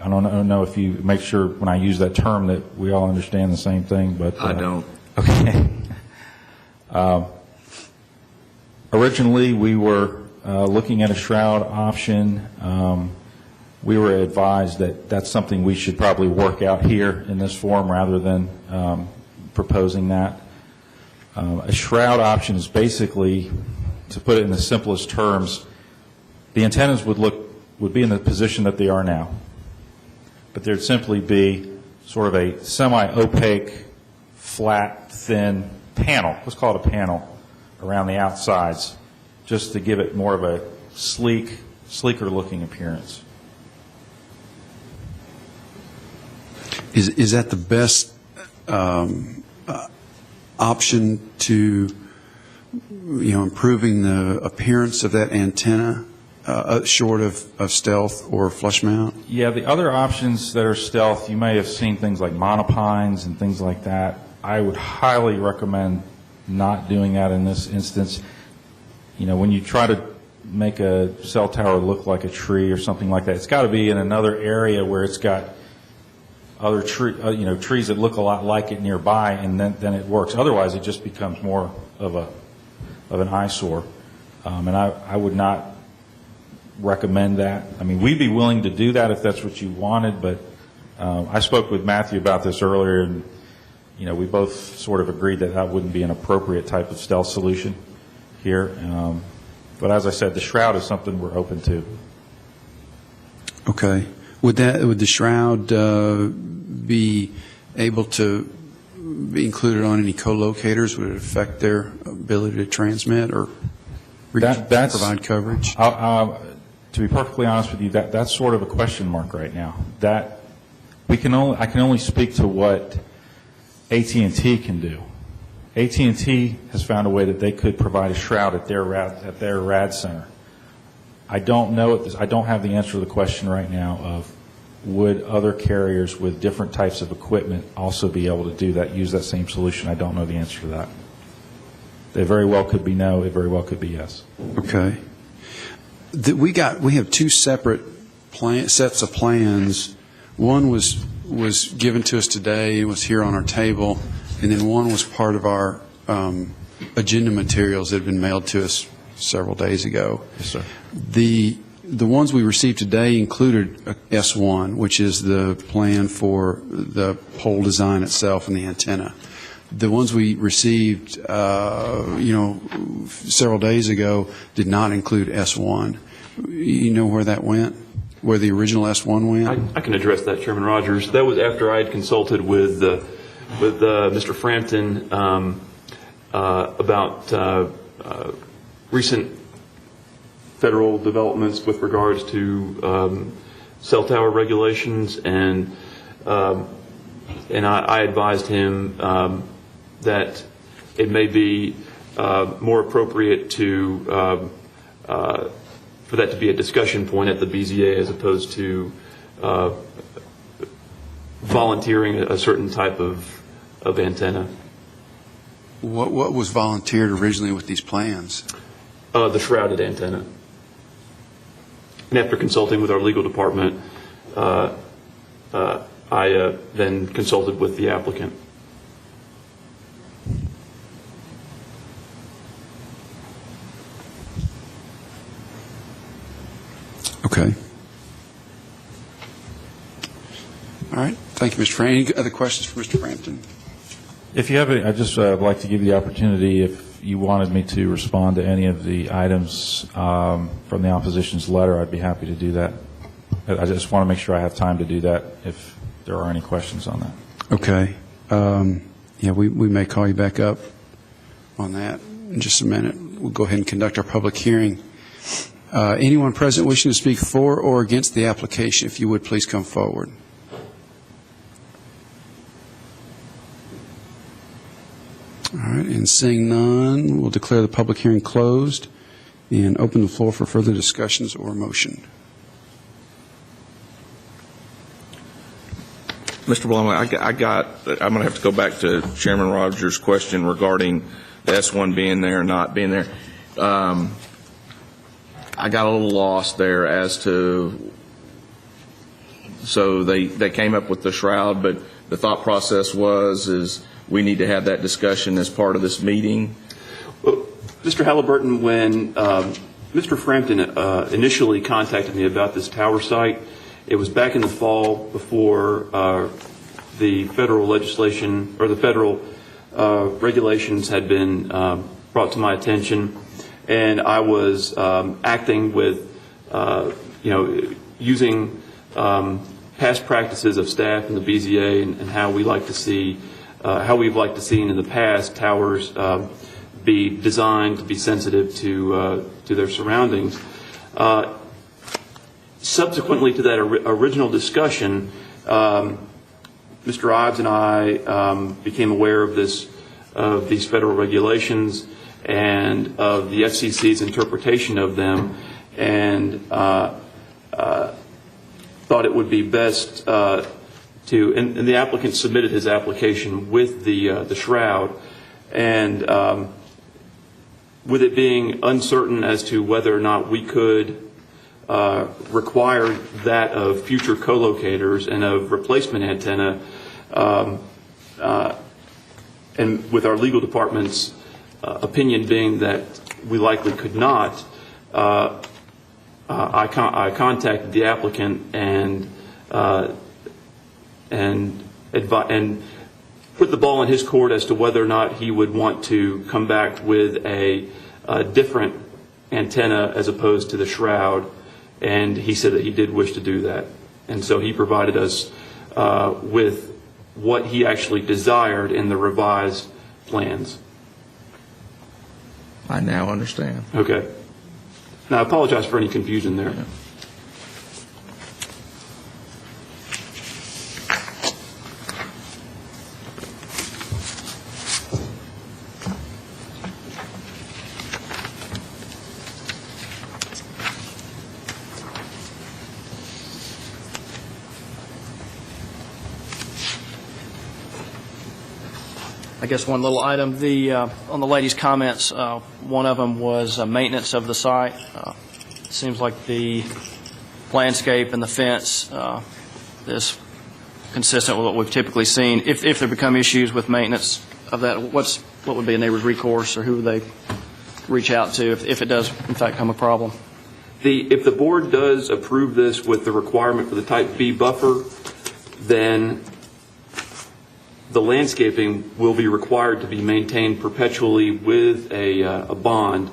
don't know if you make sure when I use that term that we all understand the same thing, but I don't. Okay. Originally, we were looking at a shroud option. We were advised that that's something we should probably work out here in this forum rather than proposing that. A shroud option is basically, to put it in the simplest terms, the antennas would be in the position that they are now, but there'd simply be sort of a semi-opaque, flat, thin panel, let's call it a panel, around the outsides, just to give it more of a sleeker looking appearance. Is that the best option to, improving the appearance of that antenna, short of stealth or flush mount? Yeah, the other options that are stealth, you may have seen things like monopines and things like that. I would highly recommend not doing that in this instance. When you try to make a cell tower look like a tree or something like that, it's got to be in another area where it's got other trees that look a lot like it nearby, and then it works. Otherwise, it just becomes more of an eyesore. And I would not recommend that. I mean, we'd be willing to do that if that's what you wanted, but I spoke with Matthew about this earlier, and we both sort of agreed that that wouldn't be an appropriate type of stealth solution here. But as I said, the shroud is something we're open to. Okay. Would the shroud be able to be included on any co-locators? Would it affect their ability to transmit or provide coverage? To be perfectly honest with you, that's sort of a question mark right now. I can only speak to what AT&T can do. AT&T has found a way that they could provide a shroud at their RAD center. I don't know. I don't have the answer to the question right now of would other carriers with different types of equipment also be able to do that, use that same solution. I don't know the answer to that. It very well could be no. It very well could be yes. Okay. We have 2 separate sets of plans. One was given to us today. It was here on our table, and then one was part of our agenda materials that had been mailed to us several days ago. Yes, sir. The ones we received today included S1, which is the plan for the pole design itself and the antenna. The ones we received, several days ago did not include S1. You know where that went? where the original S1 went? I can address that, Chairman Rogers. That was after I had consulted with Mr. Frampton about recent federal developments with regards to cell tower regulations, and I advised him that it may be more appropriate to for that to be a discussion point at the BZA as opposed to volunteering a certain type of antenna. What was volunteered originally with these plans? The shrouded antenna. And after consulting with our legal department, I then consulted with the applicant. Okay. All right. Thank you, Mr. Frampton. Any other questions for Mr. Frampton? If you have any, I'd just like to give you the opportunity, if you wanted me to respond to any of the items from the opposition's letter, I'd be happy to do that. I just want to make sure I have time to do that if there are any questions on that. Okay. Yeah, we may call you back up on that in just a minute. We'll go ahead and conduct our public hearing. Anyone present wishing to speak for or against the application, if you would, please come forward. All right, and seeing none, we'll declare the public hearing closed and open the floor for further discussions or motion. Mr. Blumley, I'm going to have to go back to Chairman Rogers' question regarding the S1 being there or not being there. I got a little lost there as to, so they came up with the shroud, but the thought process is we need to have that discussion as part of this meeting. Well, Mr. Halliburton, when Mr. Frampton initially contacted me about this tower site, it was back in the fall before the federal legislation or the federal regulations had been brought to my attention, and I was acting with, using past practices of staff in the BZA and how we like to see, how we've liked to see in the past towers be designed to be sensitive to their surroundings. Subsequently to that original discussion, Mr. Ives and I became aware of these federal regulations and of the FCC's interpretation of them, and thought it would be best and the applicant submitted his application with the shroud, and with it being uncertain as to whether or not we could require that of future co-locators and of replacement antenna, and with our legal department's opinion being that we likely could not, I contacted the applicant and put the ball in his court as to whether or not he would want to come back with a different antenna as opposed to the shroud. And he said that he did wish to do that. And so he provided us with what he actually desired in the revised plans. I now understand. Okay. Now, I apologize for any confusion there. Yeah. I guess one little item, on the ladies' comments, one of them was maintenance of the site. It seems like the landscape and the fence is consistent with what we've typically seen. If there become issues with maintenance of that, what would be a neighbor's recourse, or who would they reach out to if it does, in fact, become a problem? If the board does approve this with the requirement for the Type B buffer, then the landscaping will be required to be maintained perpetually with a bond.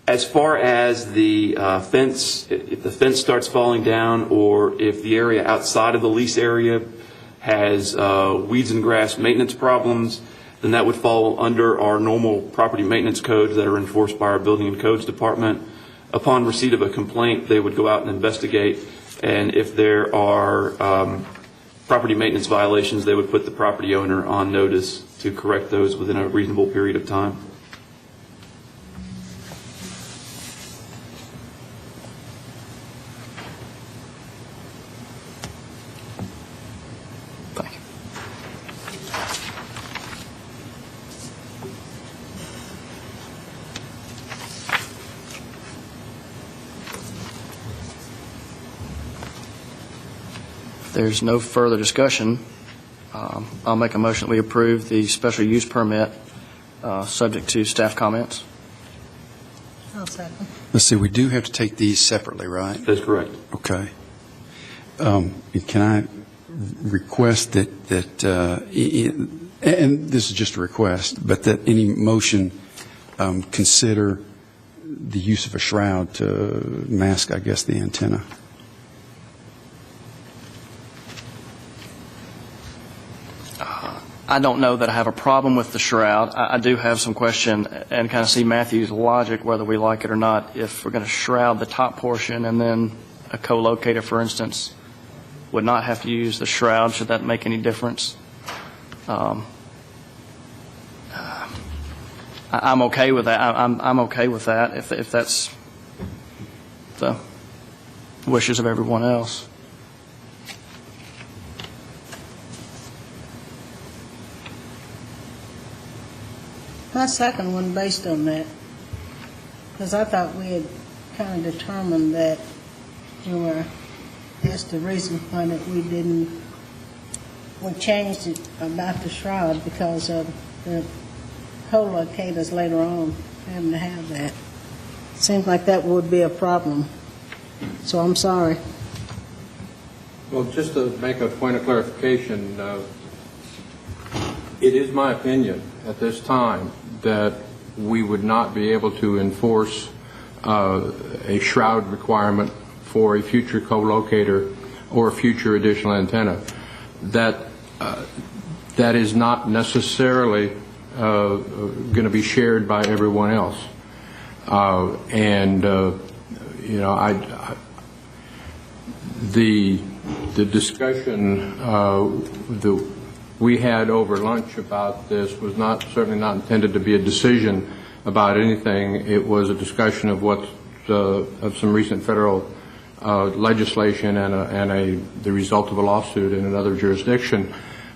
As As far as the fence, if the fence starts falling down, or if the area outside of the lease area has weeds and grass maintenance problems, then that would fall under our normal property maintenance codes that are enforced by our Building and Codes Department. Upon receipt of a complaint, they would go out and investigate, and if there are property maintenance violations, they would put the property owner on notice to correct those within a reasonable period of time. Thank you. If there's no further discussion, I'll make a motion that we approve the special use permit, subject to staff comments. I'll second. Let's see, we do have to take these separately, right? That's correct. Okay. Can I request that, and this is just a request, but that any motion consider the use of a shroud to mask, I guess, the antenna? I don't know that I have a problem with the shroud. I do have some question and kind of see Matthew's logic, whether we like it or not. If we're going to shroud the top portion and then a co-locator, for instance, would not have to use the shroud, should that make any difference? I'm okay with that. I'm okay with that if that's the wishes of everyone else. My second one based on that, because I thought we had kind of determined that that's the reason why that we changed it about the shroud, because of the co-locators later on having to have that. Seems like that would be a problem, so I'm sorry. Well, just to make a point of clarification, it is my opinion at this time that we would not be able to enforce a shroud requirement for a future co-locator or a future additional antenna. That is not necessarily going to be shared by everyone else. The discussion that we had over lunch about this was certainly not intended to be a decision about anything. It was a discussion of of some recent federal legislation and the result of a lawsuit in another jurisdiction.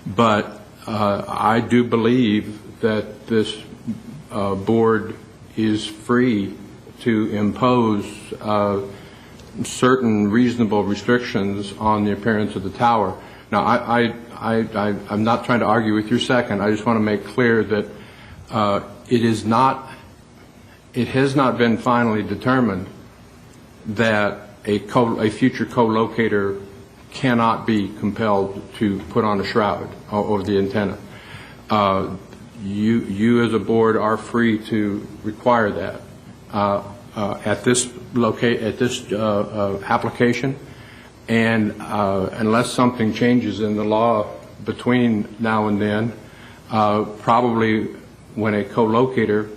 But I do believe that this board is free to impose certain reasonable restrictions on the appearance of the tower. Now, I'm not trying to argue with your second. I just want to make clear that it has not been finally determined that a future co-locator cannot be compelled to put on a shroud over the antenna. You as a board are free to require that at this application, and unless something changes in the law between now and then, probably when a co-locator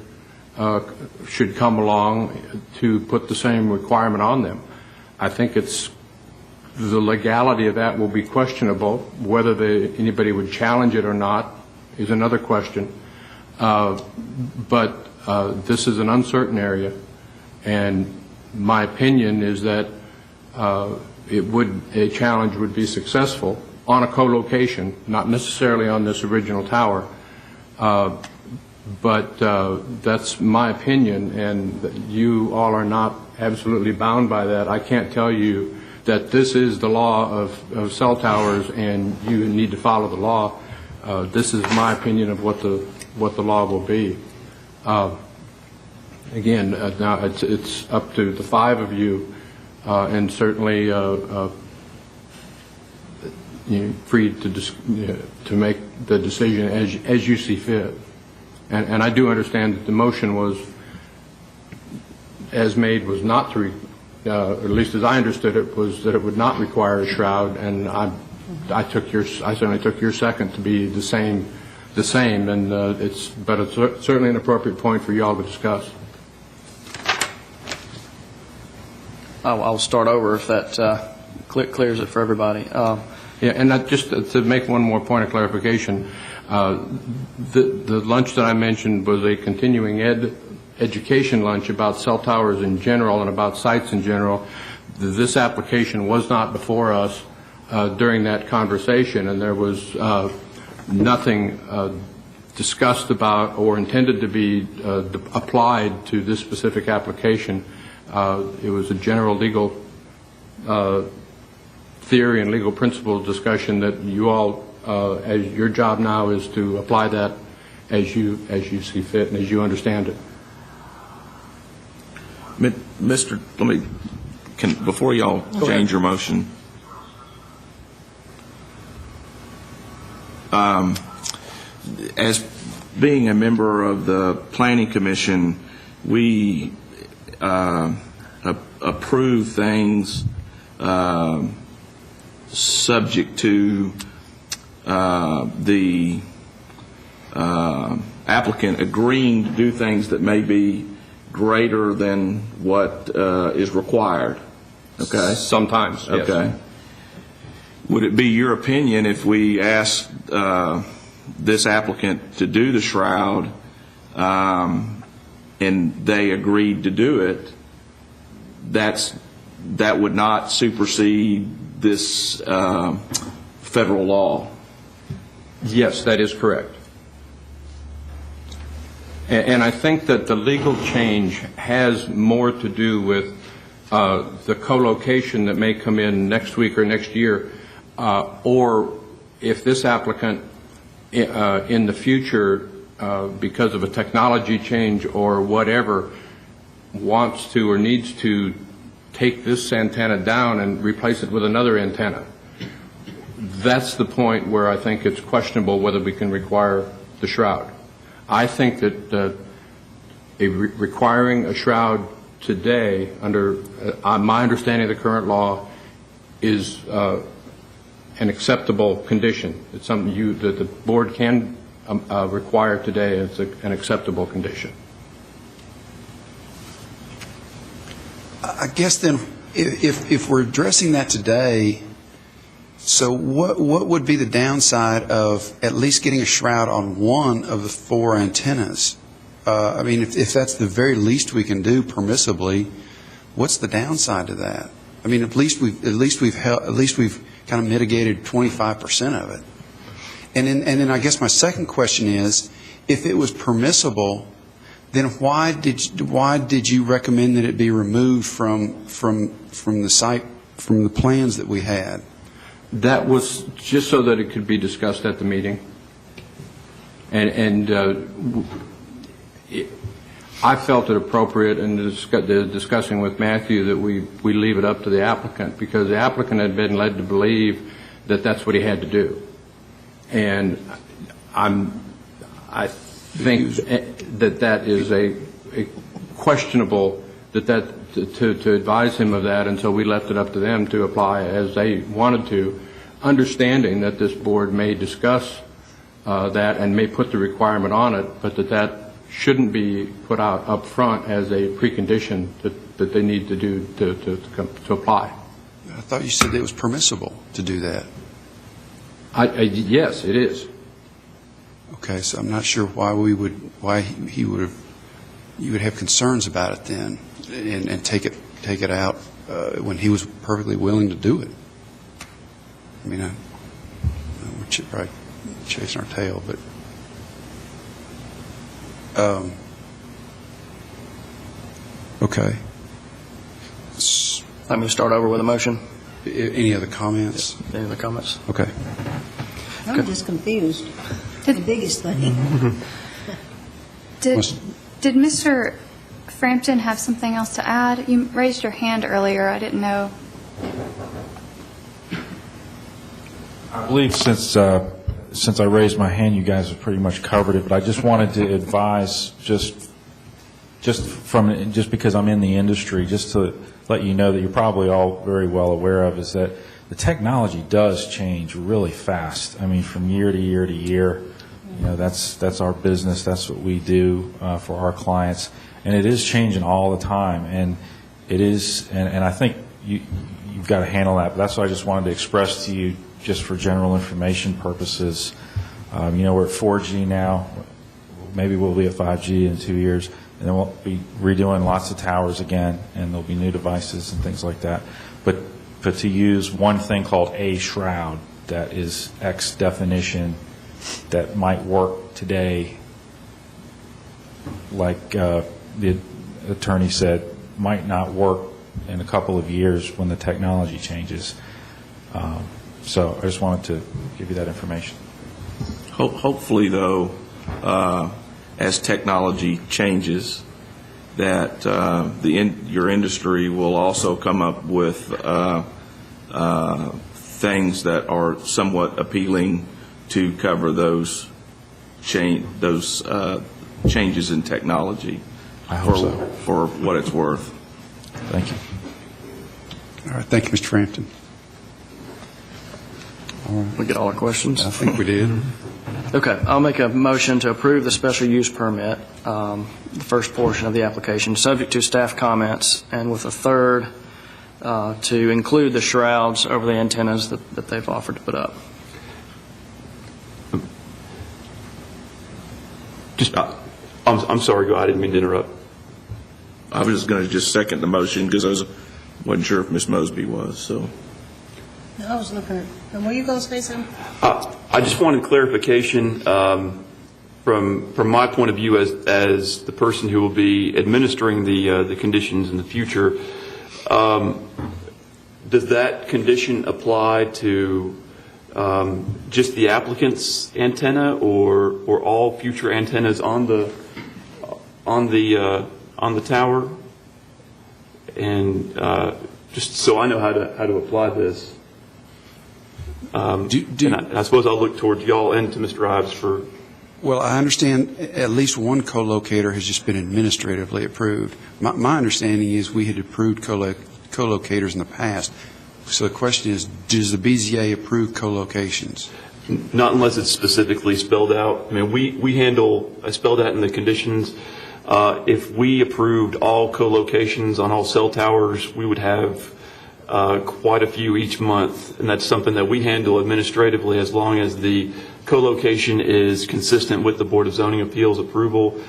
should come along to put the same requirement on them. I think the legality of that will be questionable. Whether anybody would challenge it or not is another question. But this is an uncertain area, and my opinion is that a challenge would be successful on a co-location, not necessarily on this original tower. But that's my opinion, and you all are not absolutely bound by that. I can't tell you that this is the law of cell towers and you need to follow the law. This is my opinion of what the law will be. Again, now it's up to the five of you, and certainly free to make the decision as you see fit. And I do understand that the motion was as made was not to, at least as I understood it, was that it would not require a shroud, and I certainly took your second to be the same, and but it's certainly an appropriate point for you all to discuss. I'll start over if that clears it for everybody. Yeah, and just to make one more point of clarification, the lunch that I mentioned was a continuing education lunch about cell towers in general and about sites in general. This application was not before us during that conversation, and there was nothing discussed about or intended to be applied to this specific application. It was a general legal theory and legal principle discussion that you all, as your job now is to apply that as you see fit and as you understand it. Mr. Before y'all change your motion, as being a member of the Planning Commission, we approve things subject to the applicant agreeing to do things that may be greater than what is required. Okay? Sometimes, yes. Okay. Would it be your opinion if we asked this applicant to do the shroud and they agreed to do it, that would not supersede this federal law? Yes, that is correct. And I think that the legal change has more to do with the co-location that may come in next week or next year, or if this applicant in the future, because of a technology change or whatever, wants to or needs to take this antenna down and replace it with another antenna. That's the point where I think it's questionable whether we can require the shroud. I think that requiring a shroud today, under my understanding of the current law, is an acceptable condition. It's something that the board can require today. It's an acceptable condition. I guess then, if we're addressing that today, so what would be the downside of at least getting a shroud on one of the 4 antennas? I mean, if that's the very least we can do permissibly, what's the downside to that? I mean, at least we've kind of mitigated 25% of it. And then I guess my second question is, if it was permissible, then why did you recommend that it be removed from the site, from the plans that we had? That was just so that it could be discussed at the meeting. And I felt it appropriate in discussing with Matthew that we leave it up to the applicant, because the applicant had been led to believe that that's what he had to do. And I think that is a questionable, to advise him of that, and so we left it up to them to apply as they wanted to, understanding that this board may discuss that and may put the requirement on it, but that shouldn't be put out up front as a precondition that they need to do to apply. I thought you said it was permissible to do that. Yes, it is. Okay, so I'm not sure why you would have concerns about it then, and take it out when he was perfectly willing to do it. I mean, we're probably chasing our tail, but okay. Let me start over with a motion. Any other comments? Any other comments? Okay. I'm just confused. The biggest thing. Did Mr. Frampton have something else to add? You raised your hand earlier. I didn't know. I believe since I raised my hand, you guys have pretty much covered it, but I just wanted to advise, just just because I'm in the industry, just to let you know that you're probably all very well aware of, is that the technology does change really fast. I mean, from year to year to year. You know, that's our business. That's what we do for our clients, and it is changing all the time. And it is, and I think you've got to handle that. But that's what I just wanted to express to you, just for general information purposes. You know, we're at 4G now. Maybe we'll be at 5G in 2 years, and then we'll be redoing lots of towers again, and there'll be new devices and things like that. But to use one thing called a shroud, that is X definition, that might work today, like the attorney said, might not work in a couple of years when the technology changes. So I just wanted to give you that information. Hopefully, though, as technology changes, that your industry will also come up with things that are somewhat appealing to cover those changes in technology. I hope so. For what it's worth. Thank you. All right, thank you, Mr. Frampton. We get all our questions? I think we did. Okay, I'll make a motion to approve the special use permit, the first portion of the application, subject to staff comments, and with a third to include the shrouds over the antennas that they've offered to put up. I'm sorry, I didn't mean to interrupt. I was just going to second the motion because I wasn't sure if Ms. Mosby was. So I was looking at, were you going to say something? I just wanted clarification from my point of view as the person who will be administering the conditions in the future. Does that condition apply to just the applicant's antenna, or all future antennas on the tower? And just so I know how to apply this. And I suppose I'll look towards y'all and to Mr. Ives for. Well, I understand at least one co-locator has just been administratively approved. My understanding is we had approved co-locators in the past. So the question is, does the BZA approve co-locations? Not unless it's specifically spelled out. I mean, we handle, I spelled out in the conditions. If we approved all co-locations on all cell towers, we would have quite a few each month, and that's something that we handle administratively as long as the co-location is consistent with the Board of Zoning Appeals approval.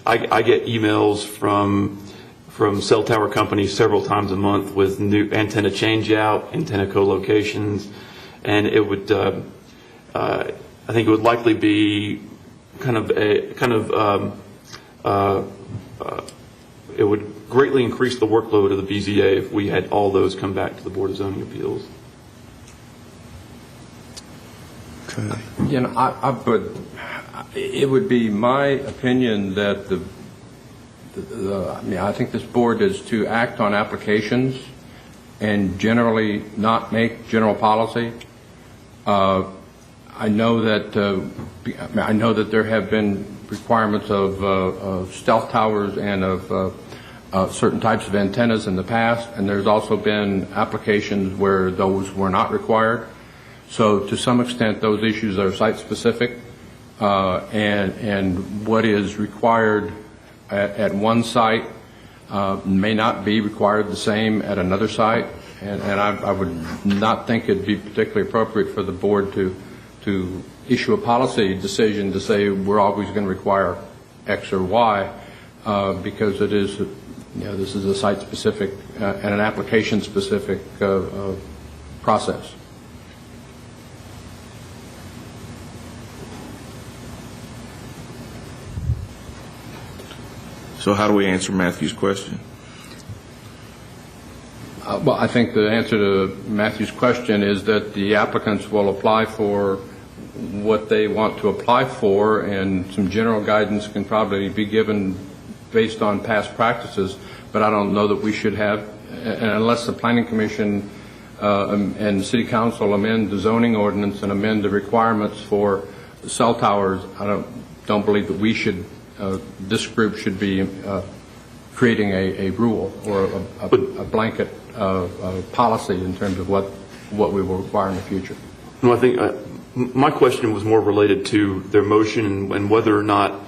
I get emails from cell tower companies several times a month with new antenna change-out, antenna co-locations, and it would, I think it would likely be it would greatly increase the workload of the BZA if we had all those come back to the Board of Zoning Appeals. Okay. You know, it would be my opinion that I think this board is to act on applications and generally not make general policy. I know that there have been requirements of stealth towers and of certain types of antennas in the past, and there's also been applications where those were not required. So to some extent, those issues are site-specific, and what is required at one site may not be required the same at another site, and I would not think it'd be particularly appropriate for the board to issue a policy decision to say we're always going to require X or Y, because it is, this is a site-specific and an application-specific process. So how do we answer Matthew's question? Well, I think the answer to Matthew's question is that the applicants will apply for what they want to apply for, and some general guidance can probably be given based on past practices, but I don't know that we should have, unless the Planning Commission and the City Council amend the zoning ordinance and amend the requirements for cell towers. I don't believe that we should, this group should be creating a rule or a blanket policy in terms of what we will require in the future. No, I think my question was more related to their motion and whether or not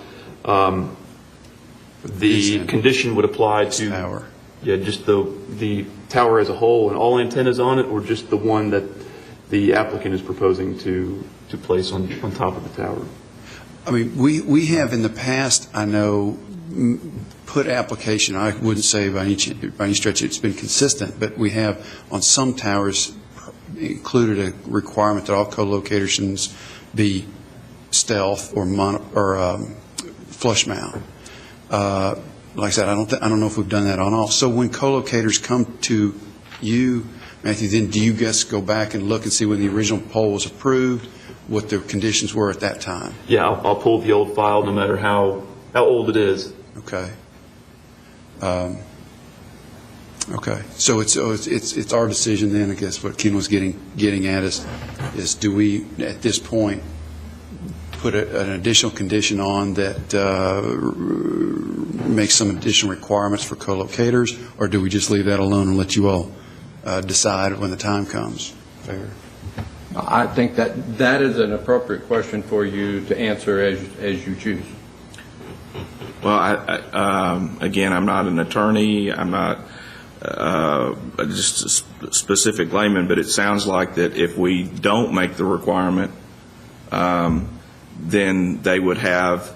the condition would apply to tower. Yeah, just the tower as a whole and all antennas on it, or just the one that the applicant is proposing to place on top of the tower. I mean, we have in the past, I know, put application, I wouldn't say by any stretch it's been consistent, but we have on some towers included a requirement that all co-locations be stealth or flush mount. Like I said, I don't know if we've done that on all. So when co-locators come to you, Matthew, then do you guys go back and look and see when the original poll was approved, what the conditions were at that time? Yeah, I'll pull the old file no matter how old it is. Okay. Okay. So it's our decision then, I guess what Ken was getting at is do we, at this point, put an additional condition on that makes some additional requirements for co-locators, or do we just leave that alone and let you all decide when the time comes? Fair. I think that is an appropriate question for you to answer as you choose. Well, again, I'm not an attorney. I'm not just a specific layman, but it sounds like that if we don't make the requirement, then they would have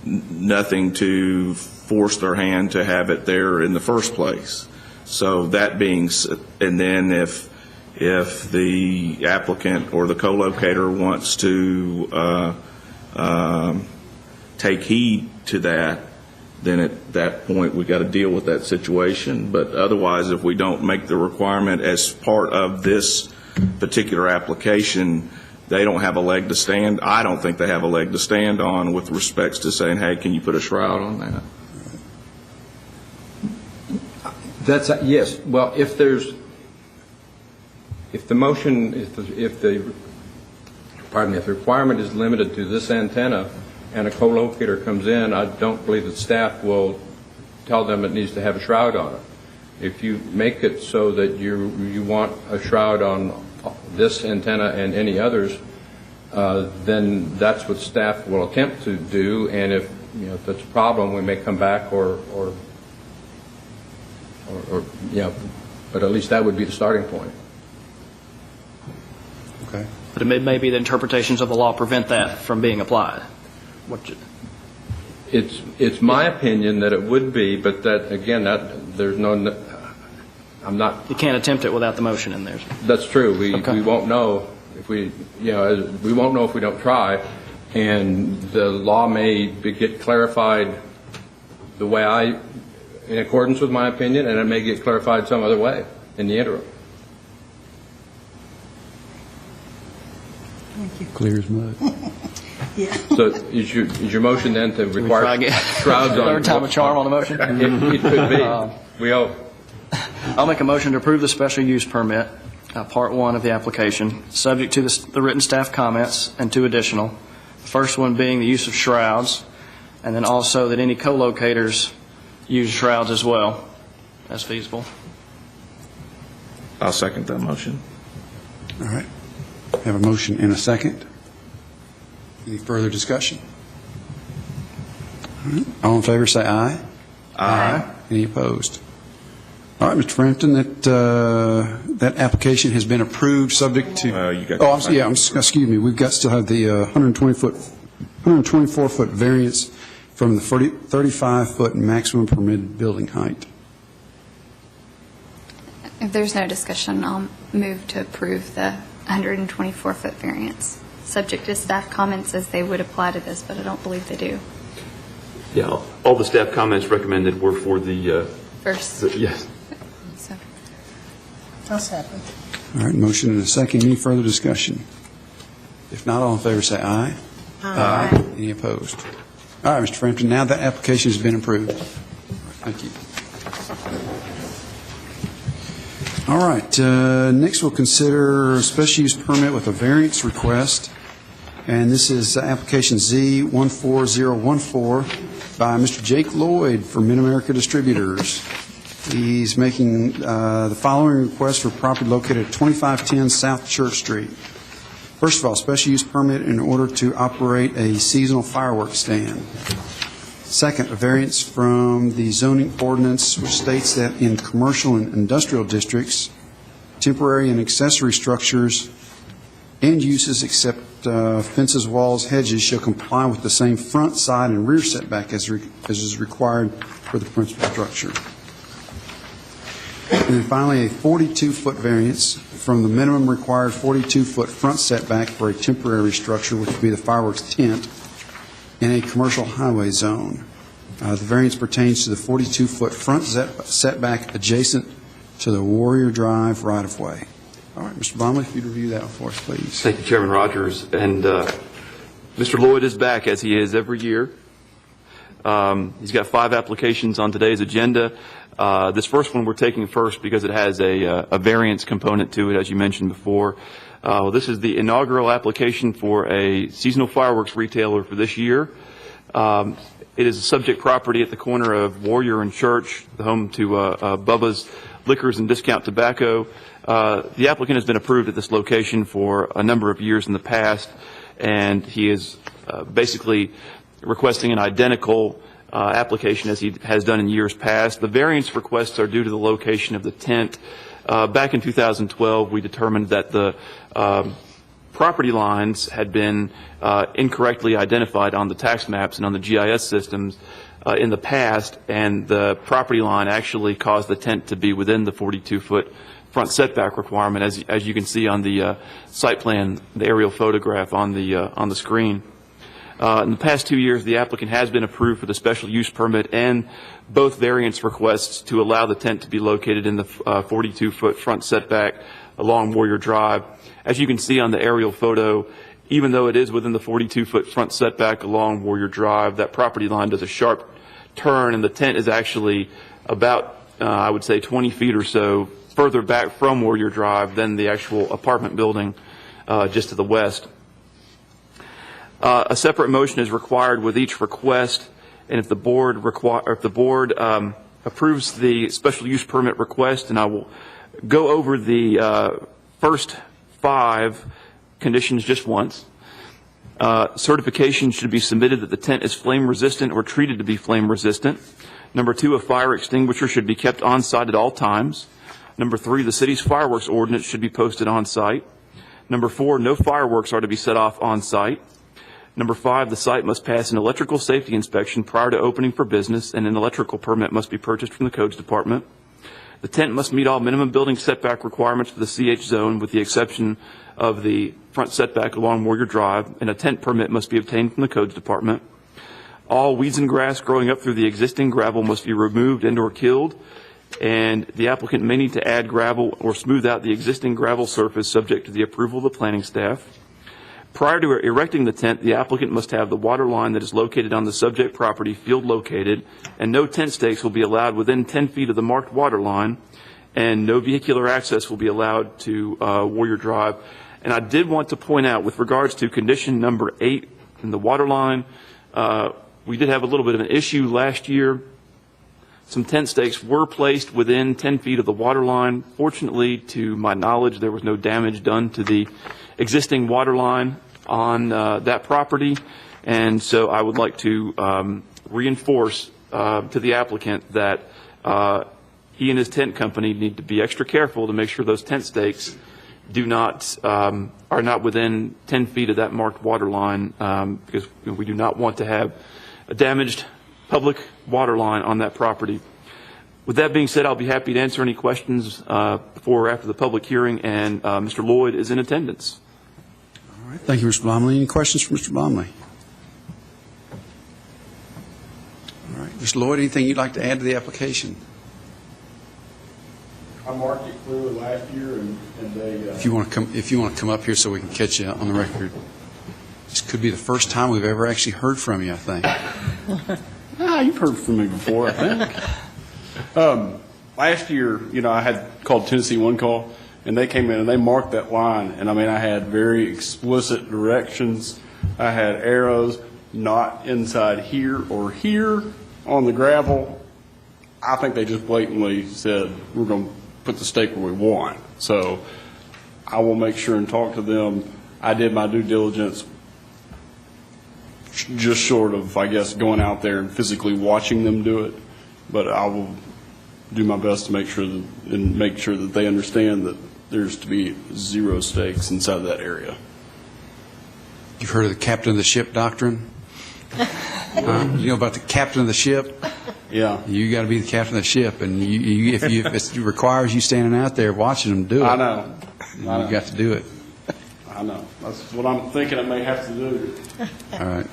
nothing to force their hand to have it there in the first place. So that being, and then if the applicant or the co-locator wants to take heed to that, then at that point we got to deal with that situation. But otherwise, if we don't make the requirement as part of this particular application, they don't have a leg to stand. I don't think they have a leg to stand on with respects to saying, hey, can you put a shroud on that? That's yes. Well, if the requirement is limited to this antenna and a co-locator comes in, I don't believe that staff will tell them it needs to have a shroud on it. If you make it so that you want a shroud on this antenna and any others, then that's what staff will attempt to do. And if that's a problem, we may come back or but at least that would be the starting point. Okay. But it may be the interpretations of the law prevent that from being applied. It's my opinion that it would be, but that again, there's no. I'm not. You can't attempt it without the motion in there. That's true. We won't know if we won't know if we don't try, and the law may get clarified the way in accordance with my opinion, and it may get clarified some other way in the interim. Thank you. Clear as mud. Yeah. So is your motion then to require shrouds on? Third time a charm on the motion? It could be. We hope. I'll make a motion to approve the special use permit, Part 1 of the application, subject to the written staff comments and 2 additional. The first one being the use of shrouds, and then also that any co-locators use shrouds as well, as feasible. I'll second that motion. All right. Have a motion and a second. Any further discussion? All right. All in favor, say aye. Aye. Any opposed? All right, Mr. Frampton, that application has been approved, subject to. You got excuse me. We've still have the 124-foot variance from the 35-foot maximum permitted building height. If there's no discussion, I'll move to approve the 124-foot variance, subject to staff comments as they would apply to this, but I don't believe they do. Yeah, all the staff comments recommended were for the First. yes. So. I'll second. All right, motion and a second. Any further discussion? If not, all in favor say aye. Aye. Any opposed? All right, Mr. Frampton, now that application has been approved. Thank you. All right, next we'll consider a special use permit with a variance request, and this is application Z14014 by Mr. Jake Lloyd from Mid-America Distributors. He's making the following request for property located at 2510 South Church Street. First of all, special use permit in order to operate a seasonal fireworks stand. Second, a variance from the zoning ordinance which states that in commercial and industrial districts, temporary and accessory structures and uses except fences, walls, hedges shall comply with the same front, side, and rear setback as is required for the principal structure. And then finally, a 42-foot variance from the minimum required 42-foot front setback for a temporary structure, which would be the fireworks tent, in a commercial highway zone. The variance pertains to the 42-foot front setback adjacent to the Warrior Drive right-of-way. All right, Mr. Blomley, if you'd review that for us, please. Thank you, Chairman Rogers. And Mr. Lloyd is back, as he is every year. He's got 5 applications on today's agenda. This first one we're taking first because it has a variance component to it, as you mentioned before. This is the inaugural application for a seasonal fireworks retailer for this year. It is a subject property at the corner of Warrior and Church, the home to Bubba's Liquors and Discount Tobacco. The applicant has been approved at this location for a number of years in the past, and he is basically requesting an identical application as he has done in years past. The variance requests are due to the location of the tent. Back in 2012, we determined that the property lines had been incorrectly identified on the tax maps and on the GIS systems in the past, and the property line actually caused the tent to be within the 42-foot front setback requirement, as you can see on the site plan, the aerial photograph on the screen. In the past 2 years, the applicant has been approved for the special use permit and both variance requests to allow the tent to be located in the 42-foot front setback along Warrior Drive. As you can see on the aerial photo, even though it is within the 42-foot front setback along Warrior Drive, that property line does a sharp turn, and the tent is actually about, I would say, 20 feet or so further back from Warrior Drive than the actual apartment building just to the west. A separate motion is required with each request, and if the board approves the special use permit request, and I will go over the first 5 conditions just once. Certification should be submitted that the tent is flame resistant or treated to be flame resistant. Number 2, a fire extinguisher should be kept on site at all times. Number 3, the city's fireworks ordinance should be posted on site. Number 4, no fireworks are to be set off on site. Number 5, the site must pass an electrical safety inspection prior to opening for business, and an electrical permit must be purchased from the Codes Department. The tent must meet all minimum building setback requirements for the CH zone, with the exception of the front setback along Warrior Drive, and a tent permit must be obtained from the Codes Department. All weeds and grass growing up through the existing gravel must be removed and or killed, and the applicant may need to add gravel or smooth out the existing gravel surface subject to the approval of the planning staff. Prior to erecting the tent, the applicant must have the water line that is located on the subject property field located, and no tent stakes will be allowed within 10 feet of the marked water line, and no vehicular access will be allowed to Warrior Drive. And I did want to point out, with regards to condition number 8 in the water line, we did have a little bit of an issue last year. Some tent stakes were placed within 10 feet of the water line. Fortunately, to my knowledge, there was no damage done to the existing water line on that property, and so I would like to reinforce to the applicant that he and his tent company need to be extra careful to make sure those tent stakes are not within 10 feet of that marked water line, because we do not want to have a damaged public water line on that property. With that being said, I'll be happy to answer any questions before or after the public hearing, and Mr. Lloyd is in attendance. All right. Thank you, Mr. Blomley. Any questions for Mr. Blomley? All right. Mr. Lloyd, anything you'd like to add to the application? I marked it clearly last year, and they. If you want to come up here so we can catch you on the record. This could be the first time we've ever actually heard from you, I think. You've heard from me before, I think. Last year, I had called Tennessee One Call, and they came in and they marked that line. And I had very explicit directions. I had arrows. not inside here or here on the gravel, I think they just blatantly said, we're going to put the stake where we want. So I will make sure and talk to them. I did my due diligence, just short of, I guess, going out there and physically watching them do it. But I will do my best to make sure that they understand that there's to be 0 stakes inside of that area. You've heard of the captain of the ship doctrine? You know about the captain of the ship? Yeah. You got to be the captain of the ship, and if it requires you standing out there watching them do it, I know. You got to do it. I know. That's what I'm thinking I may have to do. All right.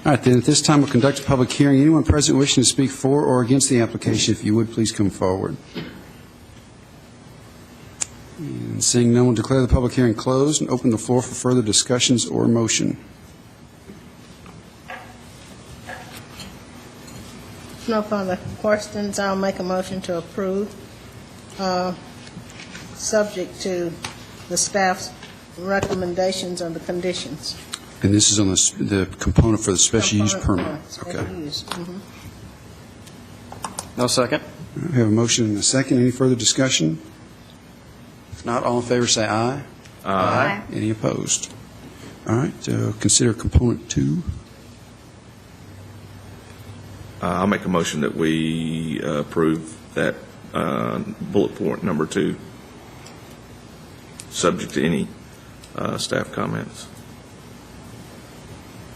All right, then, at this time, we'll conduct a public hearing. Anyone present wishing to speak for or against the application, if you would, please come forward. And seeing no one, declare the public hearing closed and open the floor for further discussions or motion. No further questions. I'll make a motion to approve, subject to the staff's recommendations and the conditions. And this is on the component for the special use permit. Special Okay. use. Mhm. No second. All right, we have a motion and a second. Any further discussion? If not, all in favor say aye. Aye. Any opposed? All right, consider component 2. I'll make a motion that we approve that bullet point number 2, subject to any staff comments.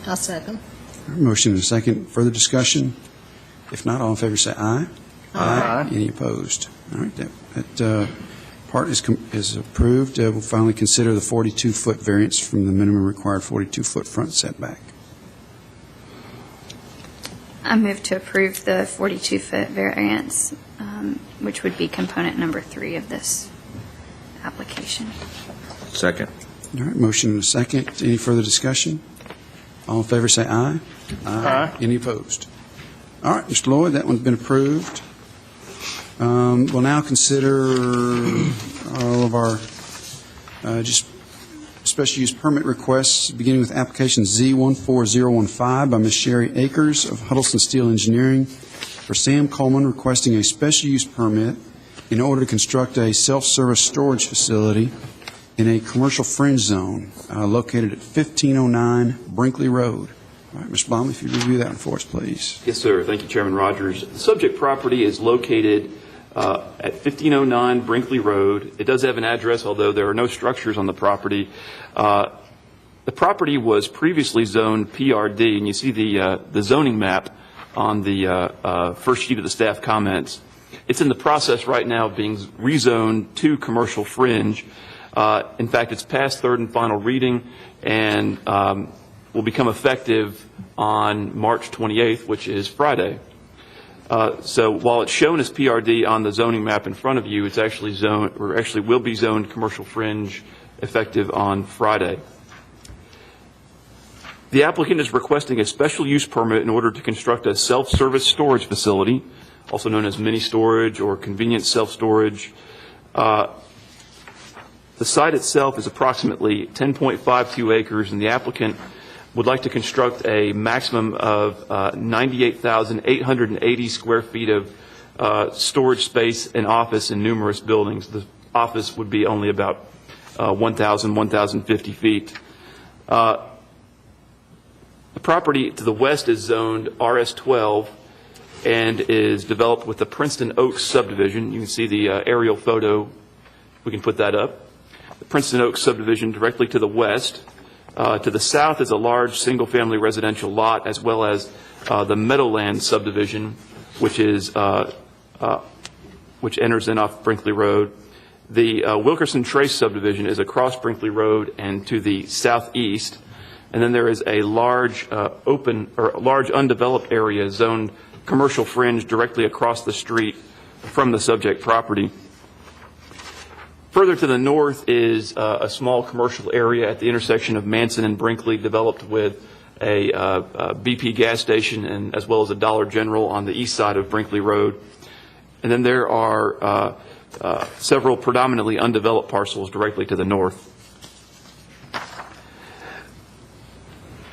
I'll second. All right, motion and a second. Further discussion? If not, all in favor say aye. Aye. Any opposed? All right, that part is approved. We'll finally consider the 42-foot variance from the minimum required 42-foot front setback. I move to approve the 42-foot variance, which would be component number 3 of this application. Second. All right, motion and a second. Any further discussion? All in favor say aye. Aye. Any opposed? All right, Mr. Lloyd, that one's been approved. We'll now consider all of our just special use permit requests, beginning with application Z14015 by Ms. Sherry Akers of Huddleston Steel Engineering for Sam Coleman requesting a special use permit in order to construct a self-service storage facility in a commercial fringe zone located at 1509 Brinkley Road. All right, Mr. Blum, if you review that one for us, please. Yes, sir. Thank you, Chairman Rogers. The subject property is located at 1509 Brinkley Road. It does have an address, although there are no structures on the property. The property was previously zoned PRD, and you see the zoning map on the first sheet of the staff comments. It's in the process right now of being rezoned to commercial fringe. In fact, it's past third and final reading, and will become effective on March 28th, which is Friday. So while it's shown as PRD on the zoning map in front of you, it's actually zoned, or actually will be zoned commercial fringe effective on Friday. The applicant is requesting a special use permit in order to construct a self-service storage facility, also known as mini storage or convenience self-storage. The site itself is approximately 10.52 acres, and the applicant would like to construct a maximum of 98,880 square feet of storage space and office in numerous buildings. The office would be only about 1,050 feet. The property to the west is zoned RS12 and is developed with the Princeton Oaks subdivision. You can see the aerial photo. We can put that up. The Princeton Oaks subdivision directly to the west. To the south is a large single-family residential lot, as well as the Meadowland subdivision, which is which enters in off Brinkley Road. The Wilkerson Trace subdivision is across Brinkley Road and to the southeast, and then there is a large large undeveloped area zoned commercial fringe directly across the street from the subject property. Further to the north is a small commercial area at the intersection of Manson and Brinkley, developed with a BP gas station and as well as a Dollar General on the east side of Brinkley Road. And then there are several predominantly undeveloped parcels directly to the north.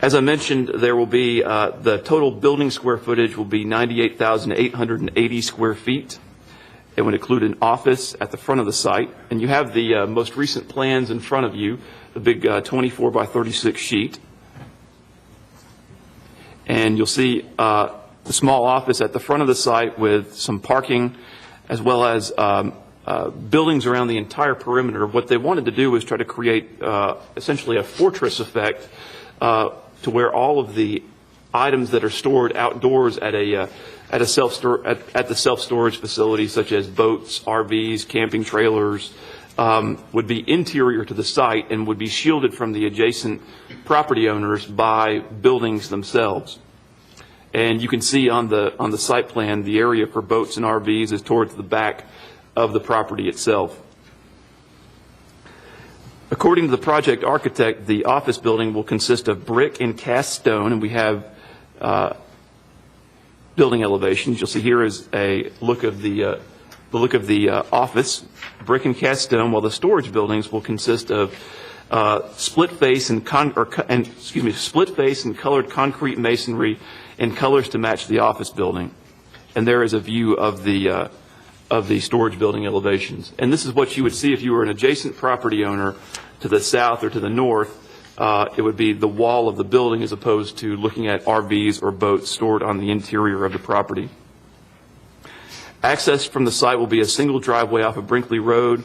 As I mentioned, there will be, the total building square footage will be 98,880 square feet. It would include an office at the front of the site. And you have the most recent plans in front of you, the big 24 by 36 sheet. And you'll see the small office at the front of the site with some parking, as well as buildings around the entire perimeter. What they wanted to do was try to create essentially a fortress effect to where all of the items that are stored outdoors at the self-storage facility, such as boats, RVs, camping trailers, would be interior to the site and would be shielded from the adjacent property owners by buildings themselves. And you can see on the site plan, the area for boats and RVs is towards the back of the property itself. According to the project architect, the office building will consist of brick and cast stone, and we have building elevations. You'll see here is a look of the office, brick and cast stone, while the storage buildings will consist of split face and colored concrete masonry in colors to match the office building. And there is a view of the storage building elevations. And this is what you would see if you were an adjacent property owner to the south or to the north. It would be the wall of the building as opposed to looking at RVs or boats stored on the interior of the property. Access from the site will be a single driveway off of Brinkley Road.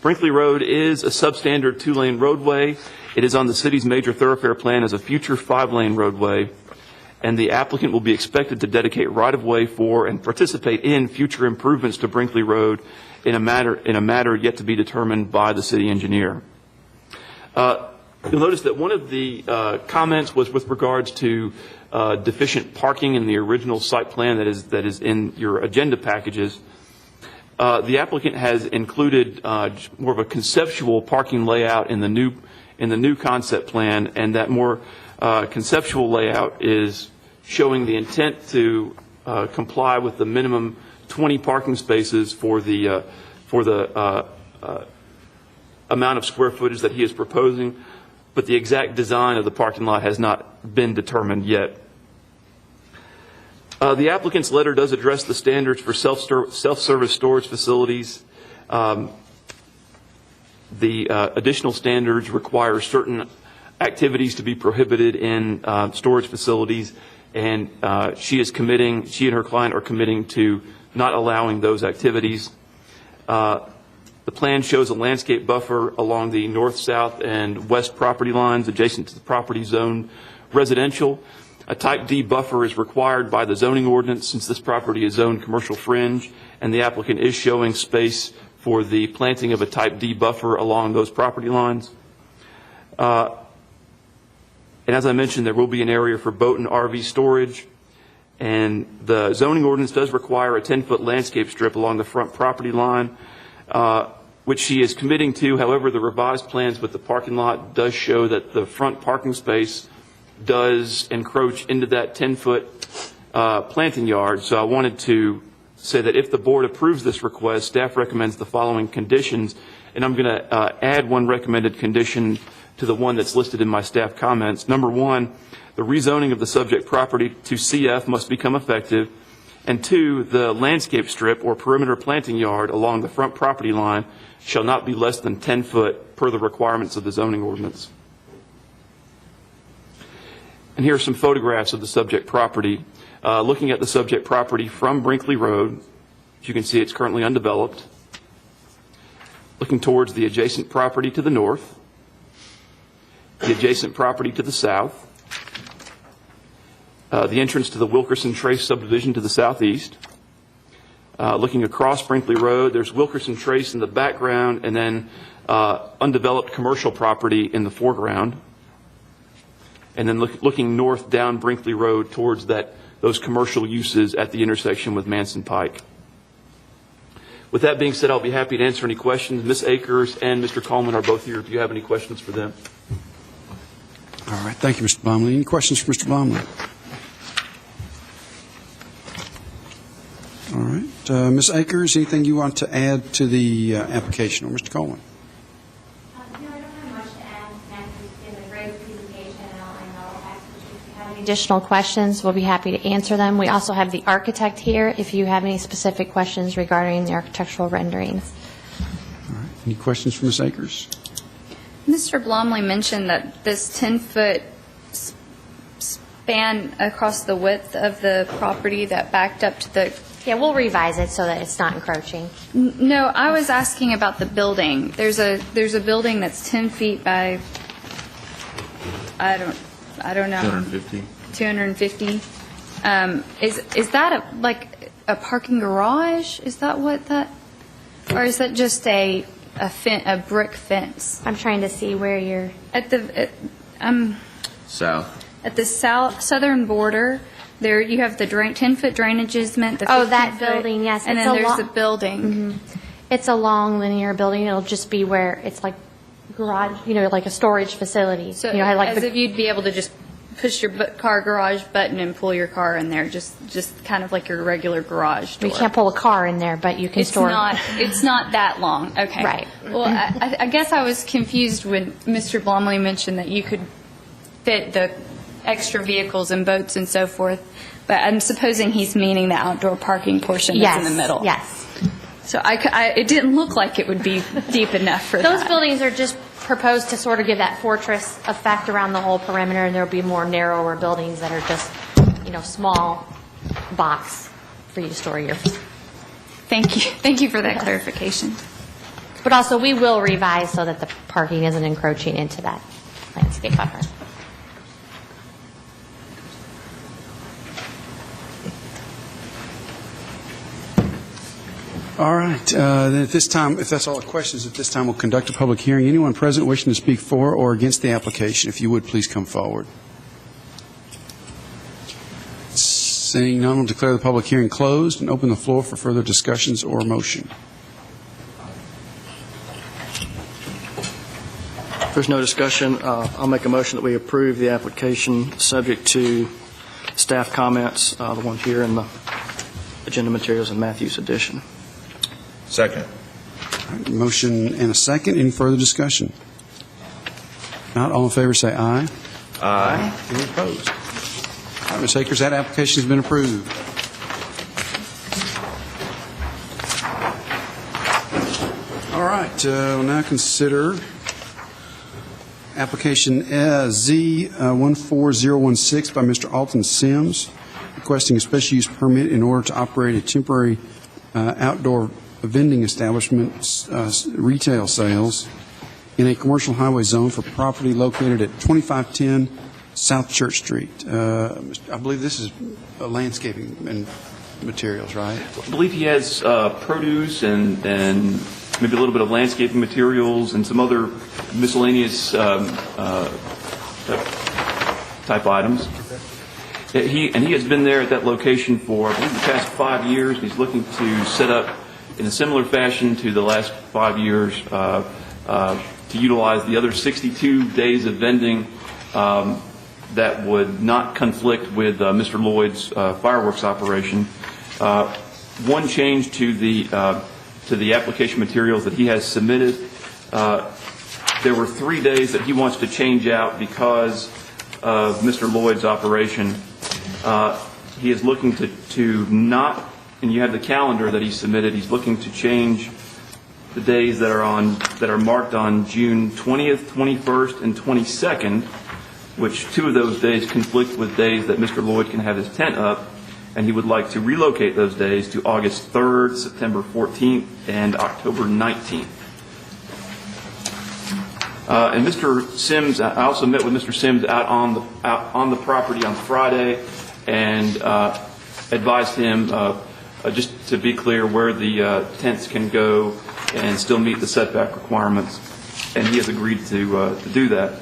Brinkley Road is a substandard 2-lane roadway. It is on the city's major thoroughfare plan as a future 5-lane roadway, and the applicant will be expected to dedicate right-of-way for and participate in future improvements to Brinkley Road in a matter yet to be determined by the city engineer. You'll notice that one of the comments was with regards to deficient parking in the original site plan that is in your agenda packages. The applicant has included more of a conceptual parking layout in the new concept plan, and that more conceptual layout is showing the intent to comply with the minimum 20 parking spaces for the amount of square footage that he is proposing, but the exact design of the parking lot has not been determined yet. The applicant's letter does address the standards for self-service storage facilities. The additional standards require certain activities to be prohibited in storage facilities, and she and her client are committing to not allowing those activities. The plan shows a landscape buffer along the north, south, and west property lines adjacent to the property zoned residential. A Type D buffer is required by the zoning ordinance since this property is zoned commercial fringe, and the applicant is showing space for the planting of a Type D buffer along those property lines. And as I mentioned, there will be an area for boat and RV storage, and the zoning ordinance does require a 10-foot landscape strip along the front property line, which she is committing to. However, the revised plans with the parking lot does show that the front parking space does encroach into that 10-foot planting yard. So I wanted to say that if the board approves this request, staff recommends the following conditions, and I'm going to add one recommended condition to the one that's listed in my staff comments. Number one, the rezoning of the subject property to CF must become effective. And two, the landscape strip or perimeter planting yard along the front property line shall not be less than 10 foot per the requirements of the zoning ordinance. And here are some photographs of the subject property. Looking at the subject property from Brinkley Road, as you can see, it's currently undeveloped. Looking towards the adjacent property to the north, the adjacent property to the south, the entrance to the Wilkerson Trace subdivision to the southeast. Looking across Brinkley Road, there's Wilkerson Trace in the background, and then undeveloped commercial property in the foreground. And then looking north down Brinkley Road towards those commercial uses at the intersection with Manson Pike. With that being said, I'll be happy to answer any questions. Ms. Akers and Mr. Coleman are both here. Do you have any questions for them? All right. Thank you, Mr. Blomley. Any questions for Mr. Blomley? All right. Ms. Akers, anything you want to add to the application? Or Mr. Coleman? No, I don't have much to add. Matthew's been a great presentation. additional questions, we'll be happy to answer them. We also have the architect here if you have any specific questions regarding the architectural renderings. All right. Any questions from Ms. Akers? Mr. Blomley mentioned that this 10-foot span across the width of the property that backed up to the... Yeah, we'll revise it so that it's not encroaching. No, I was asking about the building. There's a building that's 10 feet by, I don't know. 250. 250. Is that like a parking garage? Is that what that, or is that just a brick fence? I'm trying to see where you're... At the South. At the southern border, there you have the 10-foot drainage easement. The that 15-foot, building, yes. And then there's the building. Mm-hmm. It's a long linear building. It'll just be where it's like garage, like a storage facility. So like as if you'd be able to just push your car garage button and pull your car in there, just kind of like your regular garage door. You can't pull a car in there, but you can store. It's not that long. Okay. Right. Well, I guess I was confused when Mr. Blomley mentioned that you could fit the extra vehicles and boats and so forth, but I'm supposing he's meaning the outdoor parking portion that's in the middle. Yes. So it didn't look like it would be deep enough for Those that. buildings are just proposed to sort of give that fortress effect around the whole perimeter, and there'll be more narrower buildings that are just, small box for you to store your... Thank you. Thank you for that clarification. But also, we will revise so that the parking isn't encroaching into that landscape buffer. All right. Then at this time, if that's all the questions, at this time we'll conduct a public hearing. Anyone present wishing to speak for or against the application, if you would, please come forward. Seeing none, we'll declare the public hearing closed and open the floor for further discussions or motion. If there's no discussion, I'll make a motion that we approve the application subject to staff comments, the ones here in the agenda materials in Matthew's edition. Second. All right, motion and a second. Any further discussion? Not all in favor, say aye. Aye. Any opposed? All right, Ms. Akers, that application has been approved. All right, we'll now consider application Z14016 by Mr. Alton Sims, requesting a special use permit in order to operate a temporary outdoor vending establishment, retail sales, in a commercial highway zone for property located at 2510 South Church Street. I believe this is landscaping and materials, right? I believe he has produce and maybe a little bit of landscaping materials and some other miscellaneous type items. He has been there at that location for, I believe, the past 5 years. He's looking to set up in a similar fashion to the last 5 years to utilize the other 62 days of vending that would not conflict with Mr. Lloyd's fireworks operation. One change to the application materials that he has submitted. There were 3 days that he wants to change out because of Mr. Lloyd's operation. He is looking to not, and you have the calendar that he submitted, he's looking to change the days that are marked on June 20th, 21st, and 22nd, which 2 of those days conflict with days that Mr. Lloyd can have his tent up, and he would like to relocate those days to August 3rd, September 14th, and October 19th. And Mr. Sims, I also met with Mr. Sims out on the property on Friday and advised him, just to be clear, where the tents can go and still meet the setback requirements, and he has agreed to do that.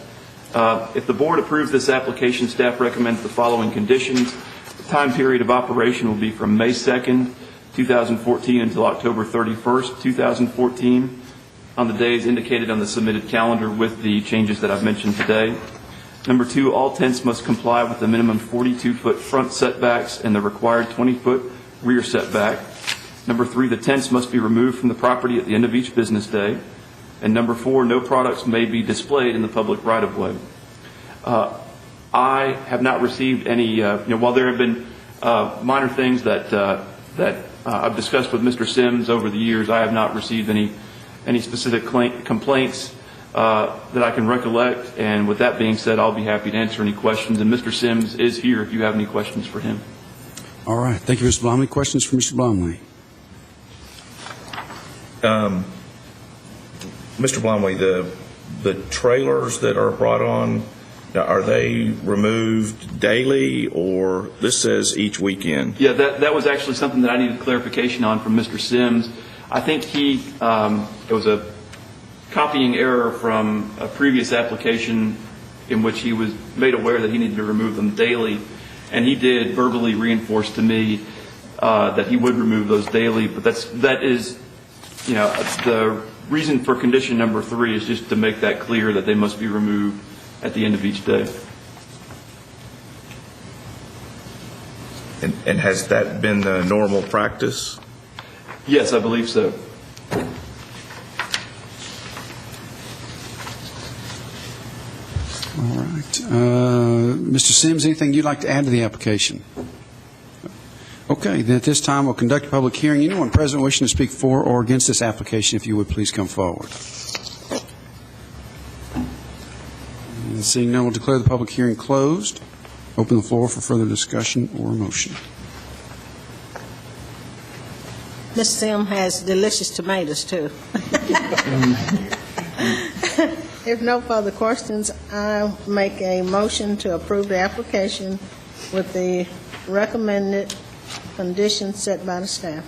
If the board approves this application, staff recommends the following conditions. The time period of operation will be from May 2nd, 2014 until October 31st, 2014, on the days indicated on the submitted calendar with the changes that I've mentioned today. Number 2, all tents must comply with the minimum 42-foot front setbacks and the required 20-foot rear setback. Number 3, the tents must be removed from the property at the end of each business day. And number 4, no products may be displayed in the public right-of-way. I have not received any, while there have been minor things that I've discussed with Mr. Sims over the years, I have not received any specific complaints that I can recollect. And with that being said, I'll be happy to answer any questions. And Mr. Sims is here if you have any questions for him. All right. Thank you, Mr. Blomley. Questions for Mr. Blomley? Mr. Blomley, the trailers that are brought on, are they removed daily, or this says each weekend? Yeah, that was actually something that I needed clarification on from Mr. Sims. I think it was a copying error from a previous application in which he was made aware that he needed to remove them daily, and he did verbally reinforce to me that he would remove those daily. But that is, the reason for condition number 3 is just to make that clear that they must be removed at the end of each day. And has that been the normal practice? Yes, I believe so. All right. Mr. Sims, anything you'd like to add to the application? Okay, then at this time we'll conduct a public hearing. Anyone present wishing to speak for or against this application, if you would please come forward. And seeing none, we'll declare the public hearing closed. Open the floor for further discussion or motion. Ms. Sim has delicious tomatoes, too. If no further questions, I'll make a motion to approve the application with the recommended conditions set by the staff.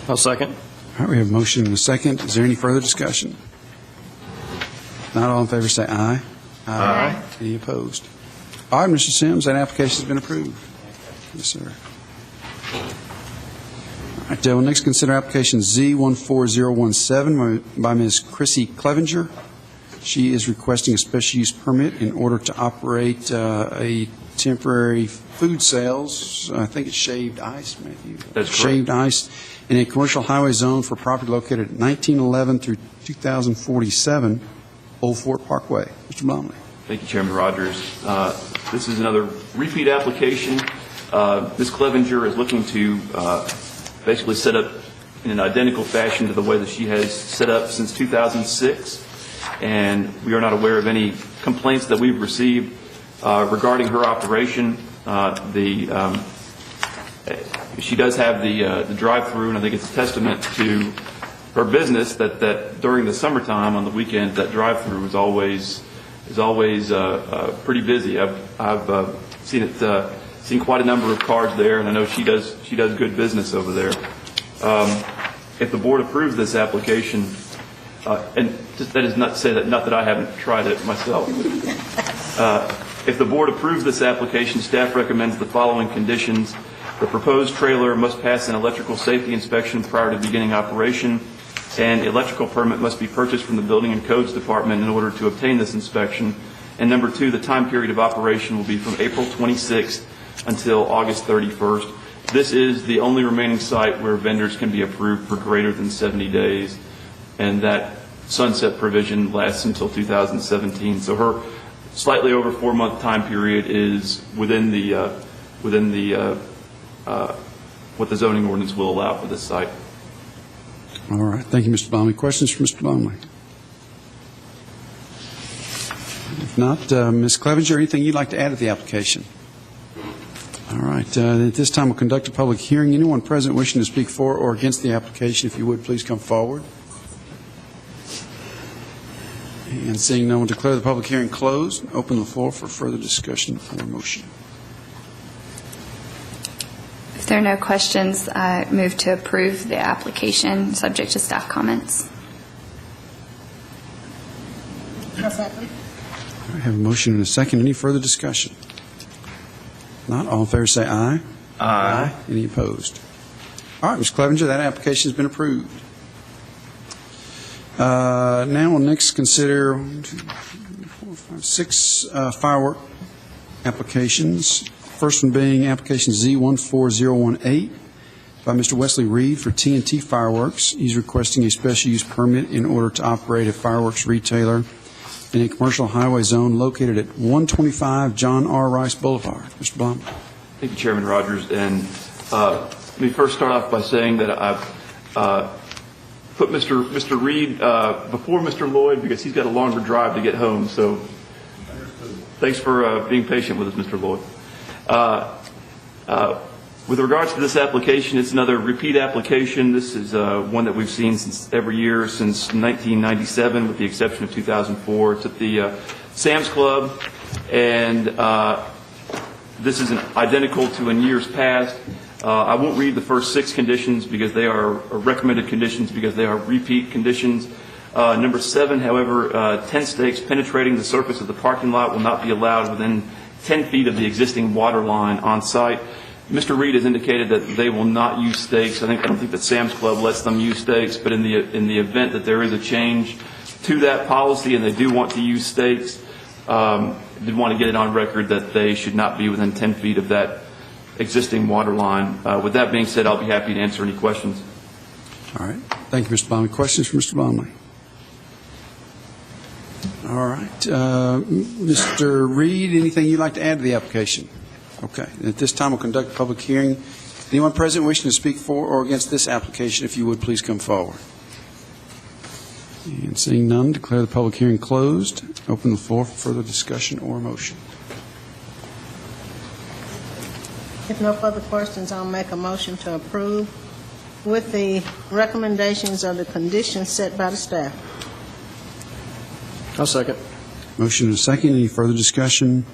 I'll second. All right, we have a motion and a second. Is there any further discussion? Not all in favor, say aye. Aye. Any opposed? All right, Mr. Sims, that application has been approved. Yes, sir. All right, we'll next consider application Z14017 by Ms. Chrissy Clevenger. She is requesting a special use permit in order to operate a temporary food sales, I think it's shaved ice, maybe. That's correct. Shaved ice in a commercial highway zone for property located at 1911 through 2047 Old Fort Parkway. Mr. Blomley. Thank you, Chairman Rogers. This is another repeat application. Ms. Clevenger is looking to basically set up in an identical fashion to the way that she has set up since 2006, and we are not aware of any complaints that we've received regarding her operation. She does have the drive-through, and I think it's a testament to her business that during the summertime on the weekend that drive-through is always pretty busy. I've seen quite a number of cars there, and I know she does good business over there. If the board approves this application, and that is not to say that not that I haven't tried it myself. If the board approves this application, staff recommends the following conditions. The proposed trailer must pass an electrical safety inspection prior to beginning operation, and the electrical permit must be purchased from the Building and Codes Department in order to obtain this inspection. And number 2, the time period of operation will be from April 26th until August 31st. This is the only remaining site where vendors can be approved for greater than 70 days, and that sunset provision lasts until 2017. So her slightly over 4-month time period is within what the zoning ordinance will allow for this site. All right. Thank you, Mr. Blomley. Questions for Mr. Blomley? If not, Ms. Clevenger, anything you'd like to add to the application? All right. At this time, we'll conduct a public hearing. Anyone present wishing to speak for or against the application, if you would, please come forward. And seeing no one, declare the public hearing closed. Open the floor for further discussion or motion. If there are no questions, I move to approve the application, subject to staff comments. I have a motion and a second. Any further discussion? Not all in favor, say aye. Aye. Any opposed? All right, Ms. Clevenger, that application has been approved. Now we'll next consider 1, 2, 3, 4, 5, 6 firework applications. First one being application Z14018 by Mr. Wesley Reed for TNT Fireworks. He's requesting a special use permit in order to operate a fireworks retailer in a commercial highway zone located at 125 John R. Rice Boulevard. Mr. Blum. Thank you, Chairman Rogers. And let me first start off by saying that I've put Mr. Reed before Mr. Lloyd because he's got a longer drive to get home. So thanks for being patient with us, Mr. Lloyd. With regards to this application, it's another repeat application. This is one that we've seen every year since 1997, with the exception of 2004. It's at the Sam's Club, and this is identical to in years past. I won't read the first 6 conditions because they are recommended conditions because they are repeat conditions. Number 7, however, tent stakes penetrating the surface of the parking lot will not be allowed within 10 feet of the existing water line on site. Mr. Reed has indicated that they will not use stakes. I don't think that Sam's Club lets them use stakes, but in the event that there is a change to that policy and they do want to use stakes, did want to get it on record that they should not be within 10 feet of that existing water line. With that being said, I'll be happy to answer any questions. All right. Thank you, Mr. Blomley. Questions for Mr. Blomley? All right. Mr. Reed, anything you'd like to add to the application? Okay. At this time, we'll conduct a public hearing. Anyone present wishing to speak for or against this application, if you would, please come forward. And seeing none, declare the public hearing closed. Open the floor for further discussion or motion. If no further questions, I'll make a motion to approve with the recommendations of the conditions set by the staff. I'll second. Motion and a second. Any further discussion?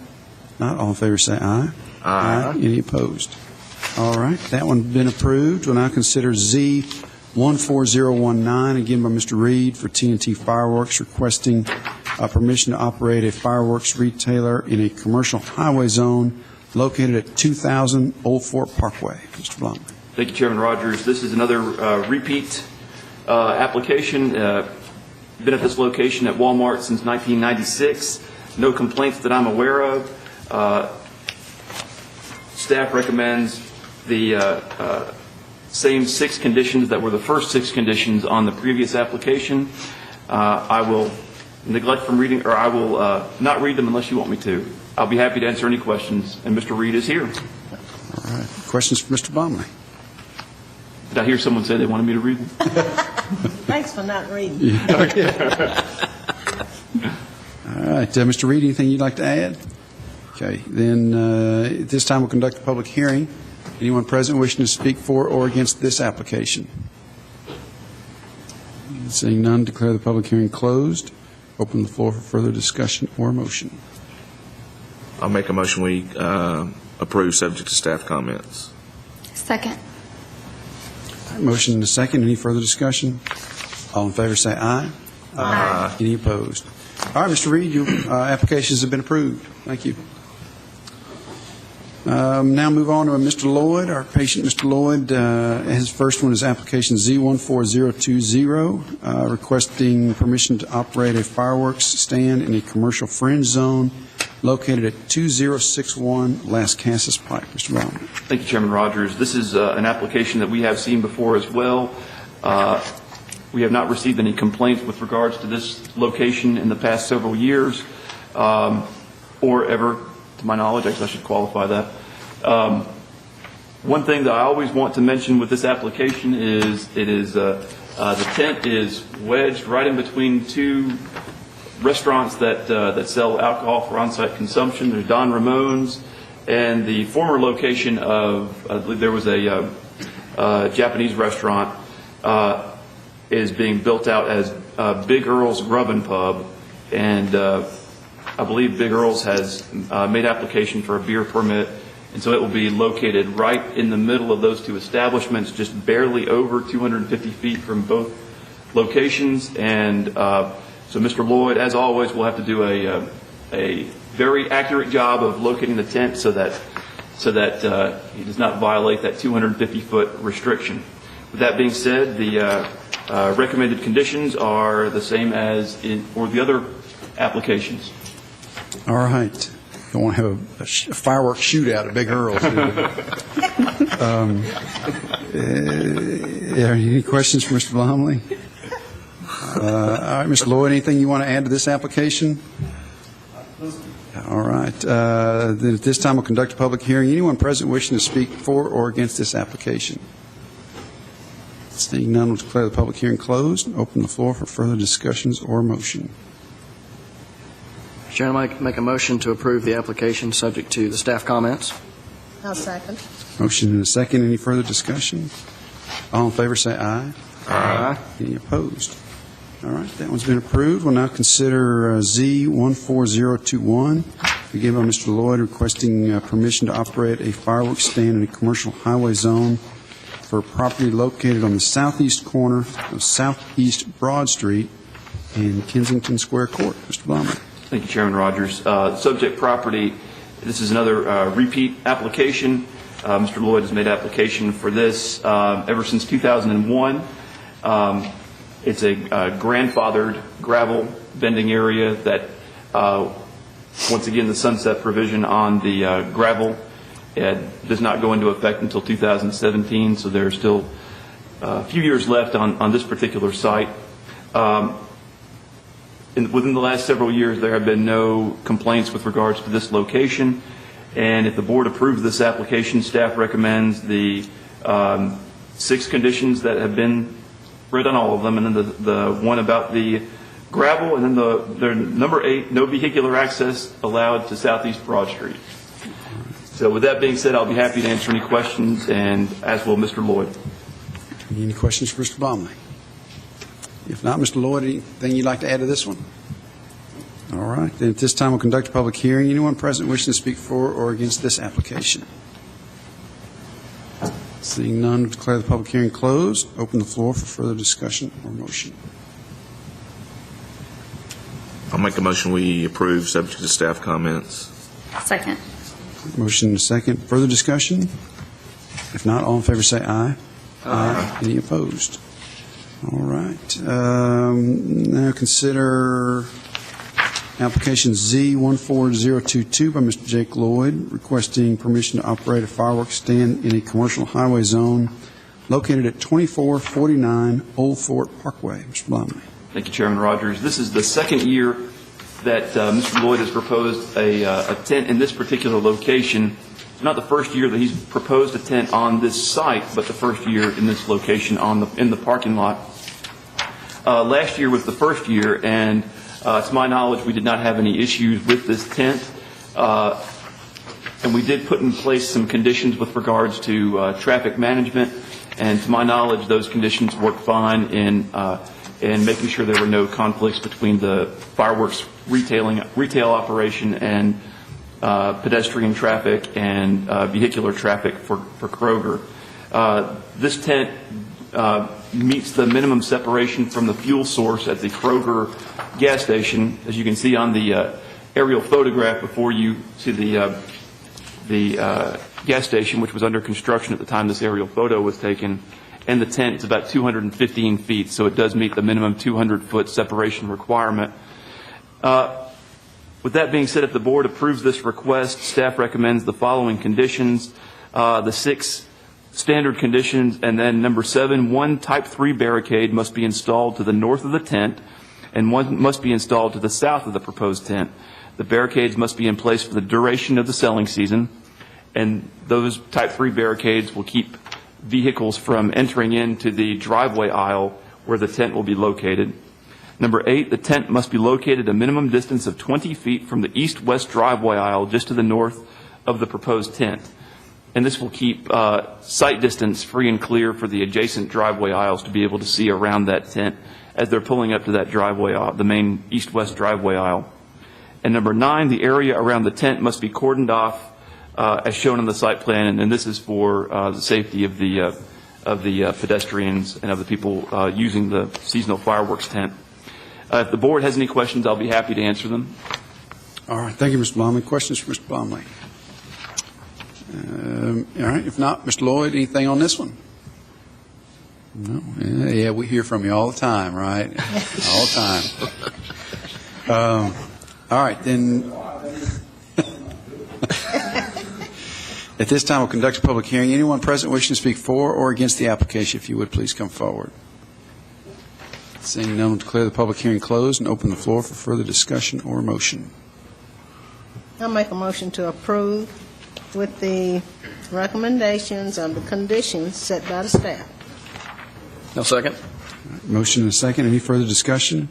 Not all in favor, say aye. Aye. Any opposed? All right. That one's been approved. We'll now consider Z14019, again by Mr. Reed, for T&T Fireworks, requesting permission to operate a fireworks retailer in a commercial highway zone located at 2000 Old Fort Parkway. Mr. Blum. Thank you, Chairman Rogers. This is another repeat application. Been at this location at Walmart since 1996. No complaints that I'm aware of. Staff recommends the same 6 conditions that were the first 6 conditions on the previous application. I will neglect from reading, or I will not read them unless you want me to. I'll be happy to answer any questions, and Mr. Reed is here. All right. Questions for Mr. Blomley? Did I hear someone say they wanted me to read them? Thanks for not reading. All right. Mr. Reed, anything you'd like to add? Okay. Then at this time, we'll conduct a public hearing. Anyone present wishing to speak for or against this application? Seeing none, declare the public hearing closed. Open the floor for further discussion or motion. I'll make a motion we approve subject to staff comments. Second. Motion and a second. Any further discussion? All in favor say aye. Aye. Any opposed? All right, Mr. Reed, your applications have been approved. Thank you. Now move on to Mr. Lloyd, our patient, Mr. Lloyd. His first one is application Z14020, requesting permission to operate a fireworks stand in a commercial fringe zone located at 2061 Las Casas Pike. Mr. Brown. Thank you, Chairman Rogers. This is an application that we have seen before as well. We have not received any complaints with regards to this location in the past several years, or ever, to my knowledge. I guess I should qualify that. One thing that I always want to mention with this application is the tent is wedged right in between 2 restaurants that sell alcohol for on-site consumption. There's Don Ramon's and the former location of, I believe there was a Japanese restaurant, is being built out as Big Earl's Grub and Pub, and I believe Big Earl's has made application for a beer permit, and so it will be located right in the middle of those 2 establishments, just barely over 250 feet from both locations. And so Mr. Lloyd, as always, will have to do a very accurate job of locating the tent so that he does not violate that 250-foot restriction. With that being said, the recommended conditions are the same as for the other applications. All right. Don't want to have a fireworks shootout at Big Earl's. Are there any questions for Mr. Blomley? All right, Mr. Lloyd, anything you want to add to this application? All right. Then at this time, we'll conduct a public hearing. Anyone present wishing to speak for or against this application? Seeing none, we'll declare the public hearing closed and open the floor for further discussions or motion. Mr. Chairman, I make a motion to approve the application subject to the staff comments. I'll second. Motion and a second. Any further discussion? All in favor say aye. Aye. Any opposed? All right, that one's been approved. We'll now consider Z14021, begun by Mr. Lloyd, requesting permission to operate a fireworks stand in a commercial highway zone for a property located on the southeast corner of Southeast Broad Street and Kensington Square Court. Mr. Blomley. Thank you, Chairman Rogers. Subject property, this is another repeat application. Mr. Lloyd has made application for this ever since 2001. It's a grandfathered gravel bending area that, once again, the sunset provision on the gravel does not go into effect until 2017, so there are still a few years left on this particular site. Within the last several years, there have been no complaints with regards to this location, and if the board approves this application, staff recommends the 6 conditions that have been read on all of them, and then the one about the gravel, and then the number 8, no vehicular access allowed to Southeast Broad Street. So with that being said, I'll be happy to answer any questions, and as will Mr. Lloyd. Any questions for Mr. Blomley? If not, Mr. Lloyd, anything you'd like to add to this one? All right. Then at this time, we'll conduct a public hearing. Anyone present wishing to speak for or against this application? Seeing none, we'll declare the public hearing closed. Open the floor for further discussion or motion. I'll make a motion we approve subject to staff comments. Second. Motion and a second. Further discussion? If not, all in favor say aye. Aye. Any opposed? All right. Now consider application Z14022 by Mr. Jake Lloyd, requesting permission to operate a fireworks stand in a commercial highway zone located at 2449 Old Fort Parkway. Mr. Blomley. Thank you, Chairman Rogers. This is the second year that Mr. Lloyd has proposed a tent in this particular location. It's not the first year that he's proposed a tent on this site, but the first year in this location in the parking lot. Last year was the first year, and to my knowledge, we did not have any issues with this tent. And we did put in place some conditions with regards to traffic management, and to my knowledge, those conditions worked fine in making sure there were no conflicts between the fireworks retail operation and pedestrian traffic and vehicular traffic for Kroger. This tent meets the minimum separation from the fuel source at the Kroger gas station. As you can see on the aerial photograph before you see the gas station, which was under construction at the time this aerial photo was taken, and the tent is about 215 feet, so it does meet the minimum 200-foot separation requirement. With that being said, if the board approves this request, staff recommends the following conditions, the 6 standard conditions, and then number 7, 1 Type 3 barricade must be installed to the north of the tent, and 1 must be installed to the south of the proposed tent. The barricades must be in place for the duration of the selling season, and those Type 3 barricades will keep vehicles from entering into the driveway aisle where the tent will be located. Number 8, the tent must be located a minimum distance of 20 feet from the east-west driveway aisle just to the north of the proposed tent. And this will keep sight distance free and clear for the adjacent driveway aisles to be able to see around that tent as they're pulling up to that driveway aisle, the main east-west driveway aisle. And number 9, the area around the tent must be cordoned off as shown on the site plan, and this is for the safety of the pedestrians and of the people using the seasonal fireworks tent. If the board has any questions, I'll be happy to answer them. All right. Thank you, Mr. Blomley. Questions for Mr. Blomley? All right. If not, Mr. Lloyd, anything on this one? No. Yeah, we hear from you all the time, right? All the time. All right. Then at this time, we'll conduct a public hearing. Anyone present wishing to speak for or against the application, if you would, please come forward. Seeing none, we'll declare the public hearing closed and open the floor for further discussion or motion. I'll make a motion to approve with the recommendations and the conditions set by the staff. No second? Motion and a second. Any further discussion?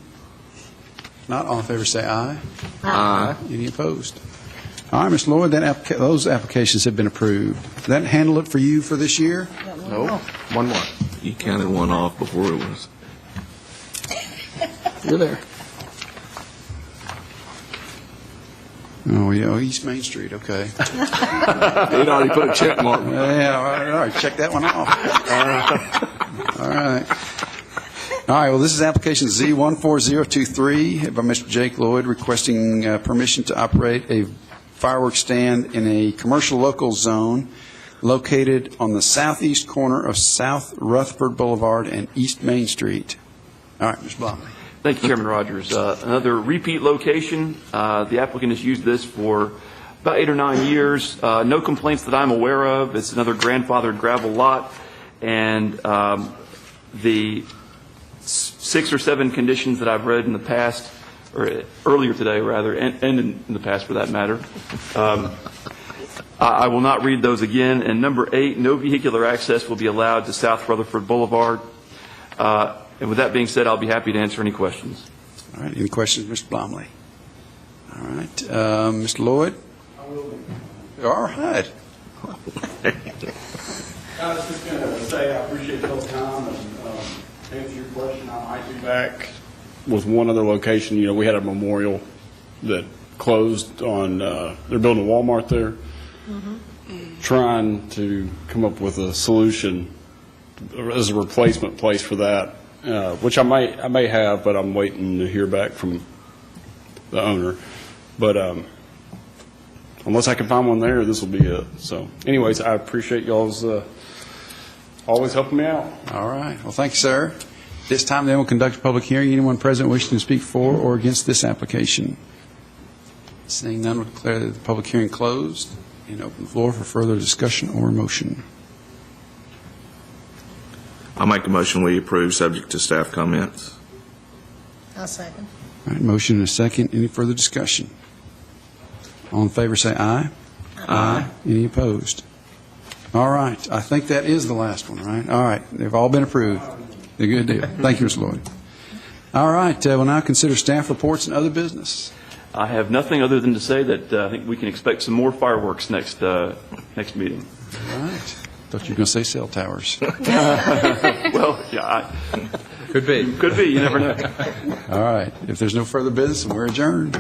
Not all in favor, say aye. Aye. Any opposed? All right, Ms. Lloyd, those applications have been approved. Did that handle it for you for this year? No. One more. You counted one off before it was. You're there. Oh, yeah, East Main Street, okay. He'd already put a check mark. Yeah, all right, check that one off. All right. All right, well, this is application Z14023 by Mr. Jake Lloyd requesting permission to operate a fireworks stand in a commercial local zone located on the southeast corner of South Rutherford Boulevard and East Main Street. All right, Mr. Blomley. Thank you, Chairman Rogers. Another repeat location. The applicant has used this for about 8 or 9 years. No complaints that I'm aware of. It's another grandfathered gravel lot, and the 6 or 7 conditions that I've read in the past, or earlier today, rather, and in the past for that matter, I will not read those again. And number 8, no vehicular access will be allowed to South Rutherford Boulevard. And with that being said, I'll be happy to answer any questions. All right, any questions, Mr. Blomley? All right, Mr. Lloyd? I will. All right. I was just going to say I appreciate your time and to answer your question. I might be back with one other location. You know, we had a memorial that closed on, they're building a Walmart there. Trying to come up with a solution as a replacement place for that, which I may have, but I'm waiting to hear back from the owner. But unless I can find one there, this will be it. So anyways, I appreciate y'all's always helping me out. All right. Well, thank you, sir. This time, then, we'll conduct a public hearing. Anyone present wishing to speak for or against this application? Seeing none, we'll declare the public hearing closed and open the floor for further discussion or motion. I'll make a motion we approve, subject to staff comments. I'll second. All right, motion and a second. Any further discussion? All in favor, say aye. Aye. Any opposed? All right. I think that is the last one, right? All right. They've all been approved. A good deal. Thank you, Mr. Lloyd. All right. We'll now consider staff reports and other business. I have nothing other than to say that I think we can expect some more fireworks next meeting. All right. Thought you were going to say cell towers. Well, yeah. Could be. Could be. You never know. All right. If there's no further business, we're adjourned.